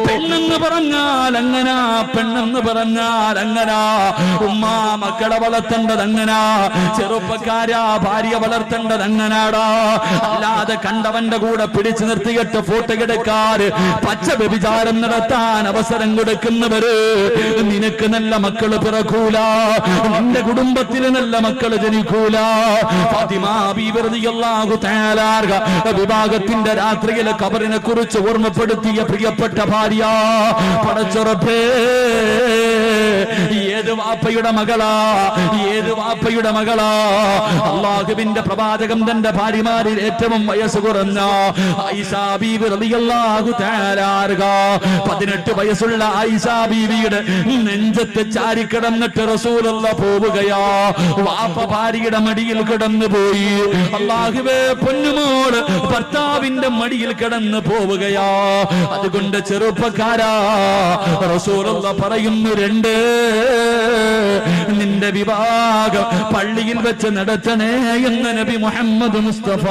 [SPEAKER 2] പെണ്ണെന്ന് പറഞ്ഞാൽ അങ്ങനാ, പെണ്ണെന്ന് പറഞ്ഞാൽ അങ്ങനാ. ഉമ്മ മക്കളെ വളർത്തേണ്ടത് അങ്ങനാ, ചെറുപ്പക്കാരാ ഭാര്യ വളർത്തേണ്ടത് അങ്ങനാടാ. അല്ലാതെ കണ്ടവന്റെ കൂടെ പിടിച്ചു നിർത്തിയിട്ട് ഫോട്ടോ എടുക്കാറ്, പച്ച വ്യഭിചാരം നടത്താൻ അവസരം കൊടുക്കുന്നവര് നിനക്ക് നല്ല മക്കള് പിറക്കൂല, നിന്റെ കുടുംബത്തിൽ നല്ല മക്കള് ജനിക്കൂല. ഫാത്തിമാ ബീവി റളിയല്ലാഹു തആല വിഭാഗത്തിന്റെ രാത്രിയിലെ ഖബറിനെ കുറിച്ച് ഓർമ്മപ്പെടുത്തിയ പ്രിയപ്പെട്ട ഭാര്യ, പടച്ചുറപ്പേ ഏത് വാപ്പയുടെ മകളാ, ഏത് വാപ്പയുടെ മകളാ. അല്ലാഹുവിന്റെ പ്രവാചകം തന്റെ ഭാര്യമാരിൽ ഏറ്റവും വയസ്സ് കുറഞ്ഞ ആയിഷാ ബീവി റളിയല്ലാഹു തആല 18 വയസ്സുള്ള ആയിഷാ ബീവിയുടെ നെഞ്ചത്ത് ചാരിക്കിടന്നിട്ട് റസൂലുള്ളാഹി പോവുകയാ. വാപ്പ ഭാര്യയുടെ മടിയിൽ കിടന്നു പോയി. അല്ലാഹുവേ പൊന്നുമോള് ഭർത്താവിന്റെ മടിയിൽ കിടന്നു പോവുകയാ. അതുകൊണ്ട് ചെറുപ്പക്കാരാ റസൂലുള്ളാഹി പറയുന്നു, രണ്ട് നിന്റെ വിവാഹം പള്ളിയിൽ വെച്ച് നടത്തണേ എന്ന് നബി മുഹമ്മദ് മുസ്തഫ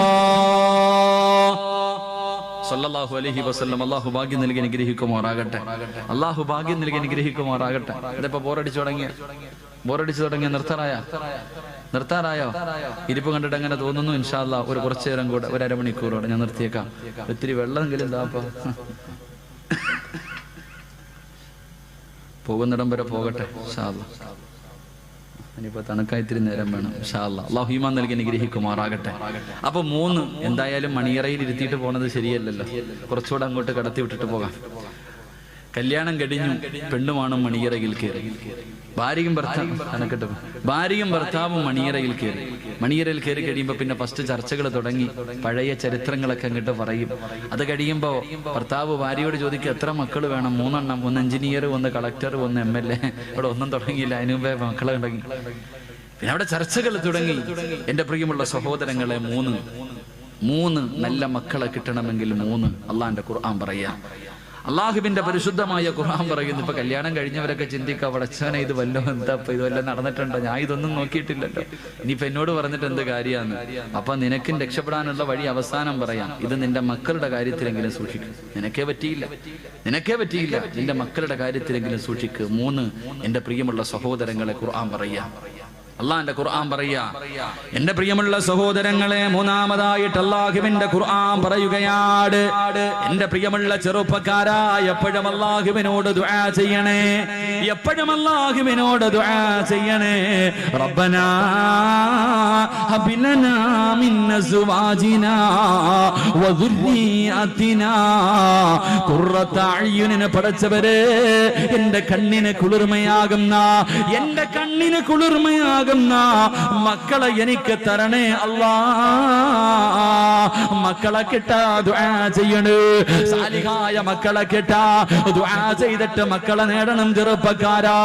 [SPEAKER 2] സല്ലല്ലാഹു അലൈഹി വസല്ലം. അല്ലാഹു ഭാഗ്യം നൽകി അനുഗ്രഹിക്കുമാറാകട്ടെ. അല്ലാഹു ഭാഗ്യം നൽകി അനുഗ്രഹിക്കുമാറാകട്ടെ. ഇതിപ്പോ ബോറടിച്ചു തുടങ്ങിയ നിർത്താറായോ? ഇരിപ്പ് കണ്ടിട്ട് അങ്ങനെ തോന്നുന്നു. ഇൻഷാ അല്ലാഹ് ഒരു കുറച്ചു നേരം കൂടെ, ഒരു അരമണിക്കൂറോടെ ഞാൻ നിർത്തിയേക്കാം. ഒത്തിരി വെള്ളമെങ്കിലും താപ്പ പോകുന്നിടം വരെ പോകട്ടെ ഇൻഷാ അല്ലാഹ്. ഇനിയിപ്പോ തണുക്കായി ഇത്തിരി നേരം വേണം ഇൻഷാ അല്ലാഹ്. അല്ലാഹു ഈമാൻ നൽകി അനുഗ്രഹിക്കുമാറാകട്ടെ. അപ്പൊ 3 എന്തായാലും മണിയറയിൽ ഇരുത്തിയിട്ട് പോണത് ശരിയല്ലല്ലോ, കുറച്ചുകൂടെ അങ്ങോട്ട് കടത്തി വിട്ടിട്ട് പോകാം. കല്യാണം കഴിഞ്ഞു, പെണ്ണുമാണ് മണിയറയിൽ കയറി. ഭാര്യയും ഭർത്താവും മണിയറയിൽ കയറി. മണിയറയിൽ കയറി കഴിയുമ്പോൾ പിന്നെ ഫസ്റ്റ് ചർച്ചകൾ തുടങ്ങി. പഴയ ചരിത്രങ്ങളൊക്കെ അങ്ങോട്ട് പറയും. അത് കഴിയുമ്പോ ഭർത്താവ് ഭാര്യയോട് ചോദിക്കും, എത്ര മക്കൾ വേണം? 3 എണ്ണം. 1 എഞ്ചിനീയർ, 1 കളക്ടർ, 1 MLA. ഇവിടെ ഒന്നും തുടങ്ങിയില്ല, അതിനു മുമ്പേ മക്കളെ തുടങ്ങി. പിന്നെ അവിടെ ചർച്ചകൾ തുടങ്ങി. എന്റെ പ്രിയമുള്ള സഹോദരങ്ങളെ, 3 നല്ല മക്കളെ കിട്ടണമെങ്കിൽ 3 അള്ളാന്റെ ഖുർആൻ പറയാ. അള്ളാഹുവിന്റെ പരിശുദ്ധമായ ഖുർആൻ പറയുന്നു. ഇപ്പൊ കല്യാണം കഴിഞ്ഞവരൊക്കെ ചിന്തിക്കുക, പടച്ചവനെ ഇത് വല്ലോ, എന്താ ഇത് വല്ല നടന്നിട്ടുണ്ടോ? ഞാൻ ഇതൊന്നും നോക്കിയിട്ടില്ലല്ലോ, ഇനിയിപ്പൊ എന്നോട് പറഞ്ഞിട്ട് എന്ത് കാര്യമാണ്? അപ്പൊ നിനക്കും രക്ഷപ്പെടാനുള്ള വഴി അവസാനം പറയാം. ഇത് നിന്റെ മക്കളുടെ കാര്യത്തിലെങ്കിലും സൂക്ഷിക്കും. നിനക്കേ പറ്റിയില്ല, നിന്റെ മക്കളുടെ കാര്യത്തിലെങ്കിലും സൂക്ഷിക്കുക. 3 എന്റെ പ്രിയമുള്ള സഹോദരങ്ങളെ ഖുർആൻ പറയാ. അള്ളാന്റെ ഖുർആൻ പറയാ. എന്റെ പ്രിയമുള്ള സഹോദരങ്ങളെ, 3ാമതായിട്ട് അള്ളാഹുവിന്റെ ഖുർആൻ പറയുകയാണ്. എന്റെ പ്രിയമുള്ള ചെറുപ്പക്കാരാ, എപ്പോഴും അള്ളാഹുവിനോട് ദുആ ചെയ്യണേ, എപ്പോഴും അള്ളാഹുവിനോട് ദുആ ചെയ്യണേ. റബ്ബനാ ഹബ് ലനാ മിൻ അസ്വാജിനാ വദുർരിയതിനാ ഖുർറത അയ്യുനിനെ പടച്ചവരെ, എന്റെ കണ്ണിന് കുളിർമയാകുന്ന മക്കളെ എനിക്ക് തരണേ അല്ലാ. മക്കളെ കിട്ടാ ദുആ ചെയ്യണേ. സാലിഹായ മക്കളെ കിട്ടാ ദുആ ചെയ്തിട്ട് മക്കളെ നേടണം. ചെറുപ്പക്കാരാ,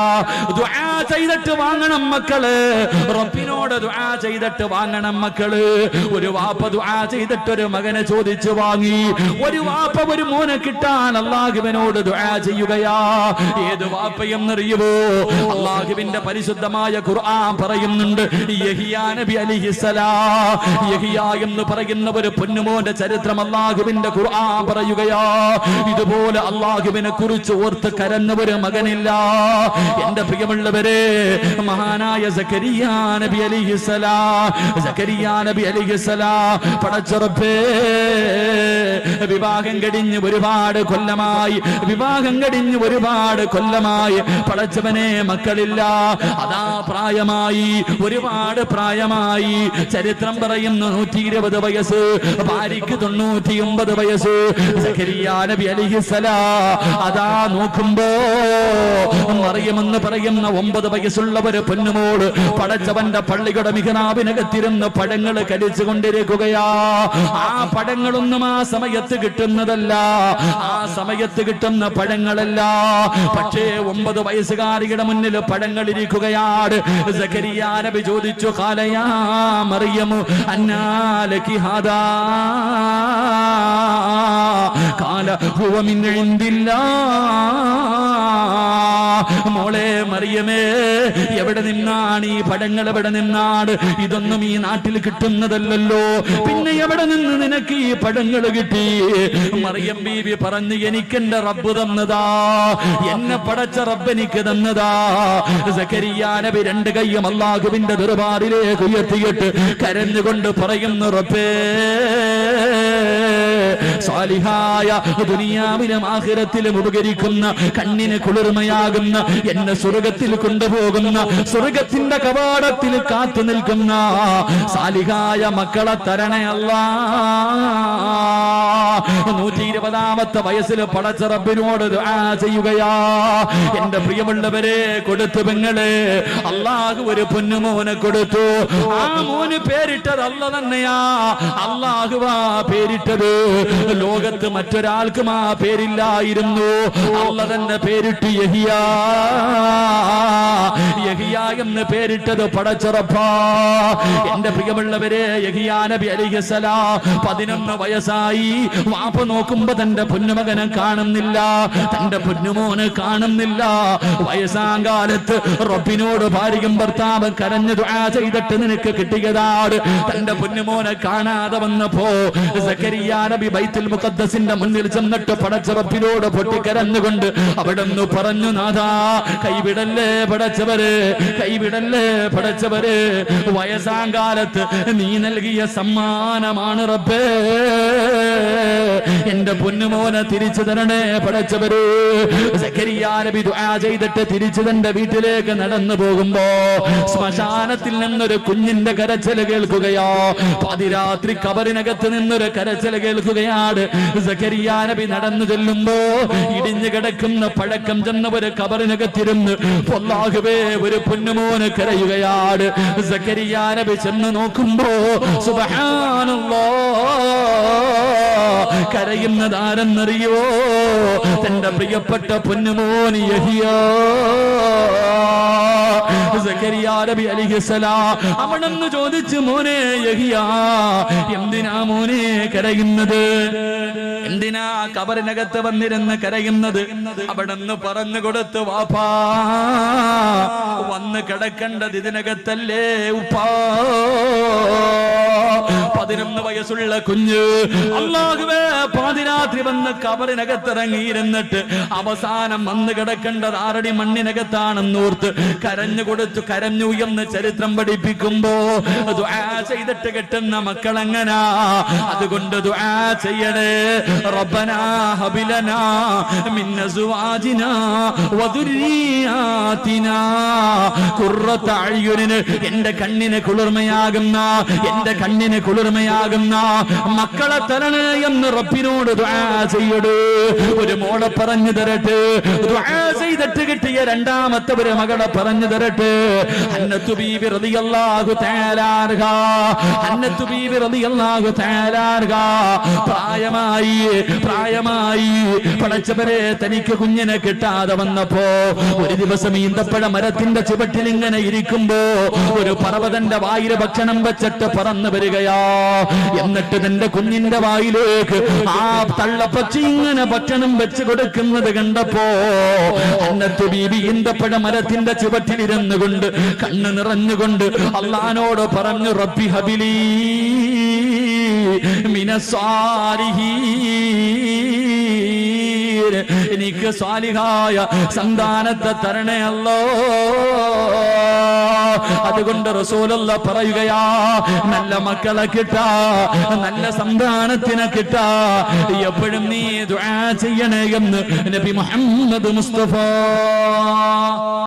[SPEAKER 2] ദുആ ചെയ്തിട്ട് വാങ്ങണം മക്കള്. റബ്ബിനോട് ദുആ ചെയ്തിട്ട് വാങ്ങണം മക്കള്. ഒരു വാപ്പ ദുആ ചെയ്തിട്ട് ഒരു മകനെ ചോദിച്ചു വാങ്ങി. ഒരു വാപ്പ ഒരു മോനെ കിട്ടാൻ അല്ലാഹുവിനോട് ദുആ ചെയ്യുകയാ. ഏത് വാപ്പയെന്നറിയുമോ? അല്ലാഹുവിന്റെ പരിശുദ്ധമായ ഖുർആൻ പറയുന്നുണ്ട്, യഹിയാ നബി അലൈഹിസ്സലാം. യഹിയാ എന്ന് പറയുന്ന ഒരു പൊന്നുമോന്റെ ചരിത്രം അല്ലാഹുവിന്റെ ഖുർആൻ പറയുകയാ. ഇതുപോലെ അല്ലാഹുവിനെ കുറിച്ച് ഓർത്ത് കരഞ്ഞ ഒരു മകനില്ല. എന്റെ പ്രിയമുള്ളവരെ, മഹാനായ സക്കരിയാ നബി അലൈഹിസ്സലാം പടച്ചുറപ്പേ, വിവാഹം കഴിഞ്ഞ് ഒരുപാട് കൊല്ലമായി പടച്ചവനെ മക്കളില്ല. അതാ ഒരുപാട് പ്രായമായി. ചരിത്രം പറയുന്നു 120 വയസ്സ്, ഭാര്യക്ക് 99 വയസ്സ്. സക്കരിയാ നബി അലൈഹിസ്സലാം അതാ നോക്കുമ്പോ മറിയമെന്ന് പറയുന്ന 9 വയസ്സുള്ള ഒരു പൊന്നുമോള് പടച്ചവന്റെ പള്ളിയുടെ മിഹ്റാബിനകത്തിരുന്ന് പഴങ്ങൾ കടിച്ചുകൊണ്ടിരിക്കുകയാ. ആ പഴങ്ങളൊന്നും ആ സമയത്ത് കിട്ടുന്നതല്ല, ആ സമയത്ത് കിട്ടുന്ന പഴങ്ങളല്ല. പക്ഷേ 9 വയസ്സുകാരിയുടെ മുന്നിൽ പഴങ്ങൾ ഇരിക്കുകയാണ്. സക്കരിയാ നബി ചോദിച്ചു, ഖാലയാ മറിയം അന്നാ ലകി ഹാദാ, ഖാല ഹുവ മിൻ ഇൻദില്ലാഹ്. മോളെ മറിയമേ, എവിടെ നിന്നാണ് ഈ പഴങ്ങൾ? എവിടെ നിന്നാണ്? ഇതൊന്നും ഈ നാട്ടിൽ കിട്ടുന്നതല്ലല്ലോ, പിന്നെ എവിടെ നിന്ന് നിനക്ക് ഈ പഴങ്ങൾ കിട്ടി? മറിയം ബീവി പറഞ്ഞു, എനിക്കെന്റെ റബ്ബ് തന്നതാ, എന്നെ പടച്ച റബ്ബ് എനിക്ക് തന്നതാ. സക്കരിയ നബി രണ്ട് കൈയും അല്ലാഹുവിന്റെ ദർബാറിലേക്ക് ഉയർത്തിയിട്ട് കരഞ്ഞുകൊണ്ട് പറയുന്നു, റബ്ബേ, സാലിഹായ ദുനിയാവിലും ആഖിറത്തിലും ഉപകരിക്കുന്ന കണ്ണിന് കുളിർമയാകുന്ന എന്നെ സ്വർഗത്തിൽ കൊണ്ടുപോകുന്ന സ്വർഗത്തിന്റെ കവാടത്തിൽ കാത്തു നിൽക്കുന്ന സാലിഹായ മക്കളെ തരണേ അല്ലാ. 120ാമത്തെ വയസ്സിൽ പടച്ച റബ്ബിനോട് ദുആ ചെയ്യുകയാ. എന്റെ പ്രിയമുള്ളവരെ, കൊടുത്തു പെങ്ങളെ, അല്ലാഹു ഒരു പൊന്നുമോനെ കൊടുത്തു. ആ മോന് പേരിട്ടത് അല്ല തന്നെയാ. അല്ലാഹുവാ പേരിട്ടത്. ലോകത്ത് മറ്റൊരാൾക്കും ആ പേരില്ലായിരുന്നു. അല്ല തന്നെ പേരിട്ട് യഹിയ. യഹിയ എന്ന് പേരിട്ടത് പടച്ചറപ്പാ. എന്റെ പ്രിയമുള്ളവരെ, യഹിയ നബി അലൈഹിസ്സലാം 11 വയസ്സായി. വാപ്പ നോക്കുമ്പോ തന്റെ പൊന്നുമകനെ കാണുന്നില്ല, തന്റെ പൊന്നുമോനെ കാണുന്നില്ല. വയസ്സാം കാലത്ത് റബ്ബിനോട് ഭാര്യയും ഭർത്താവും കരഞ്ഞു ദുആ ചെയ്തിട്ട് നിനക്ക് കിട്ടിയതാണ്. തന്റെ പൊന്നുമോനെ കാണാതെ വന്നപ്പോ സക്കരിയ നബി ബൈത്തുൽ മുഖദ്ദസിന്റെ മുന്നിൽ ചെന്നിട്ട് പടച്ച റബ്ബിനോട് പൊട്ടിക്കരഞ്ഞുകൊണ്ട് അവിടുന്ന് പറഞ്ഞു, നാഥാ, കൈവിടല്ലേ പടച്ചവര്, കൈവിടല്ലേ പടച്ചവര്. വയസ്സാം കാലത്ത് നീ നൽകിയ സമ്മാനമാണ് റബ്ബേ. എന്റെ പൊന്നുമോനെ തിരിച്ചു തരണേ പടച്ചവര്. സക്കരിയ നബി ദുആ ചെയ്തിട്ട് തിരിച്ചു തന്റെ വീട്ടിലേക്ക് നടന്നു പോകുമ്പോ ശ്മശാനത്തിൽ നിന്നൊരു കുഞ്ഞിന്റെ കരച്ചിൽ കേൾക്കുകയോ. പാതിരാത്രി കബറിനകത്ത് നിന്നൊരു കരച്ചിൽ കേൾക്കുകയാണ്. സക്കരിയ നബി നടന്നു ചെല്ലുമ്പോ ഇടിഞ്ഞു കിടക്കുന്ന പഴക്കം ചെന്ന ഒരു കബറിനകത്തിരുന്ന് അല്ലാഹുവേ, ഒരു പൊന്നുമോന് കരയുകയാണ്. സക്കരിയ നബി ചെന്ന് നോക്കുമ്പോ സുബ്ഹാനല്ലാഹ്, കരയുന്നത് ആരെന്നറിയോ? തന്റെ പ്രിയപ്പെട്ട പൊന്നുമോൻ യഹിയ. സക്കരിയ നബി അലൈഹിസ്സലാം അവിടെന്ന് ചോദിച്ചു, മോനെ യഹിയ, എന്തിനാ മോനെ കരയുന്നത്? എന്തിനാ കബറിനകത്ത് വന്നിരുന്ന് കരയുന്നത്? അവിടെന്ന് പറഞ്ഞു കൊടുത്തു, വാപ്പാ, വന്ന് കിടക്കേണ്ടത് ഇതിനകത്തല്ലേ ഉപ്പാ. 11 വയസ്സുള്ള കുഞ്ഞ് അല്ലാഹുവേ പാതിരാത്രി വന്ന് കബറിനകത്തിറങ്ങിയിരുന്നിട്ട് അവസാനം വന്ന് കിടക്കേണ്ടത് 6 അടി മണ്ണിനകത്താണെന്നോർത്ത് കരഞ്ഞു കൊടുത്തു, കരഞ്ഞു എന്ന് ചരിത്രം പഠിപ്പിക്കുമ്പോ ദുആ ചെയ്തിട്ട് കിട്ടുന്ന മക്കളെങ്ങനാ. അതുകൊണ്ട് ദുആ ചെയ്യണേ. റബ്ബനാ ഹബിലനാ മിൻ അസ്വാജിനാ വദുരിയാതിനാ ഖുർറത അയ്യുനിന്, എന്റെ കണ്ണിന് കുളിർമയാകുന്ന, എന്റെ കണ്ണിന് കുളിർമയാകുന്ന മക്കളെ തരണേ എന്ന് റബ്ബിനോട് ദുആ ചെയ്യടൂ. ഒരു മോളെ പറഞ്ഞു തരട്ടെ, ദുആ ചെയ്തിട്ട് കിട്ടിയ രണ്ടാമത്തെ ഒരു മകളെ പറഞ്ഞു തരട്ടെ. ഹന്നത്തു ബീബി റളിയല്ലാഹു തആല അൻഹാ, ഹന്നത്തു ബീബി റളിയല്ലാഹു തആല അൻഹാ പ്രായമായി പടച്ചവരെ തനിക്ക് കുഞ്ഞിനെ കിട്ടാതെ വന്നപ്പോ ഒരു ദിവസം ഈന്തപ്പഴ മരത്തിന്റെ ചുവട്ടിൽ ഇങ്ങനെ ഇരിക്കുമ്പോ ഒരു പറവതന്റെ വായിൽ ഭക്ഷണം വെച്ചിട്ട് പറന്നു വരികയാ. എന്നിട്ട് തന്റെ കുഞ്ഞിന്റെ വായിലേക്ക് ആ തള്ളപ്പക്ഷി ഇങ്ങനെ ഭക്ഷണം വെച്ച് കൊടുക്കുന്നത് കണ്ടപ്പോ ഹന്നത്തു ബീബി ഈന്തപ്പഴ മരത്തിന്റെ ചുവട്ടിലിരുന്നു കൊണ്ട് കണ്ണ് നിറഞ്ഞുകൊണ്ട് അല്ലാഹുവോട് പറഞ്ഞു, റബ്ബി ഹബിലി മിനസ്സാലിഹീൻ, എനിക്ക് സാലിഹായ സന്താനത്തെ തരണേ അല്ലോ. അതുകൊണ്ട് റസൂലുള്ളാഹി പറയുകയാ, നല്ല മക്കളെ കിട്ടാ, നല്ല സന്താനത്തിനെ കിട്ടാ എപ്പോഴും നീ ദുആ ചെയ്യണേ എന്ന് നബി മുഹമ്മദ് മുസ്തഫ.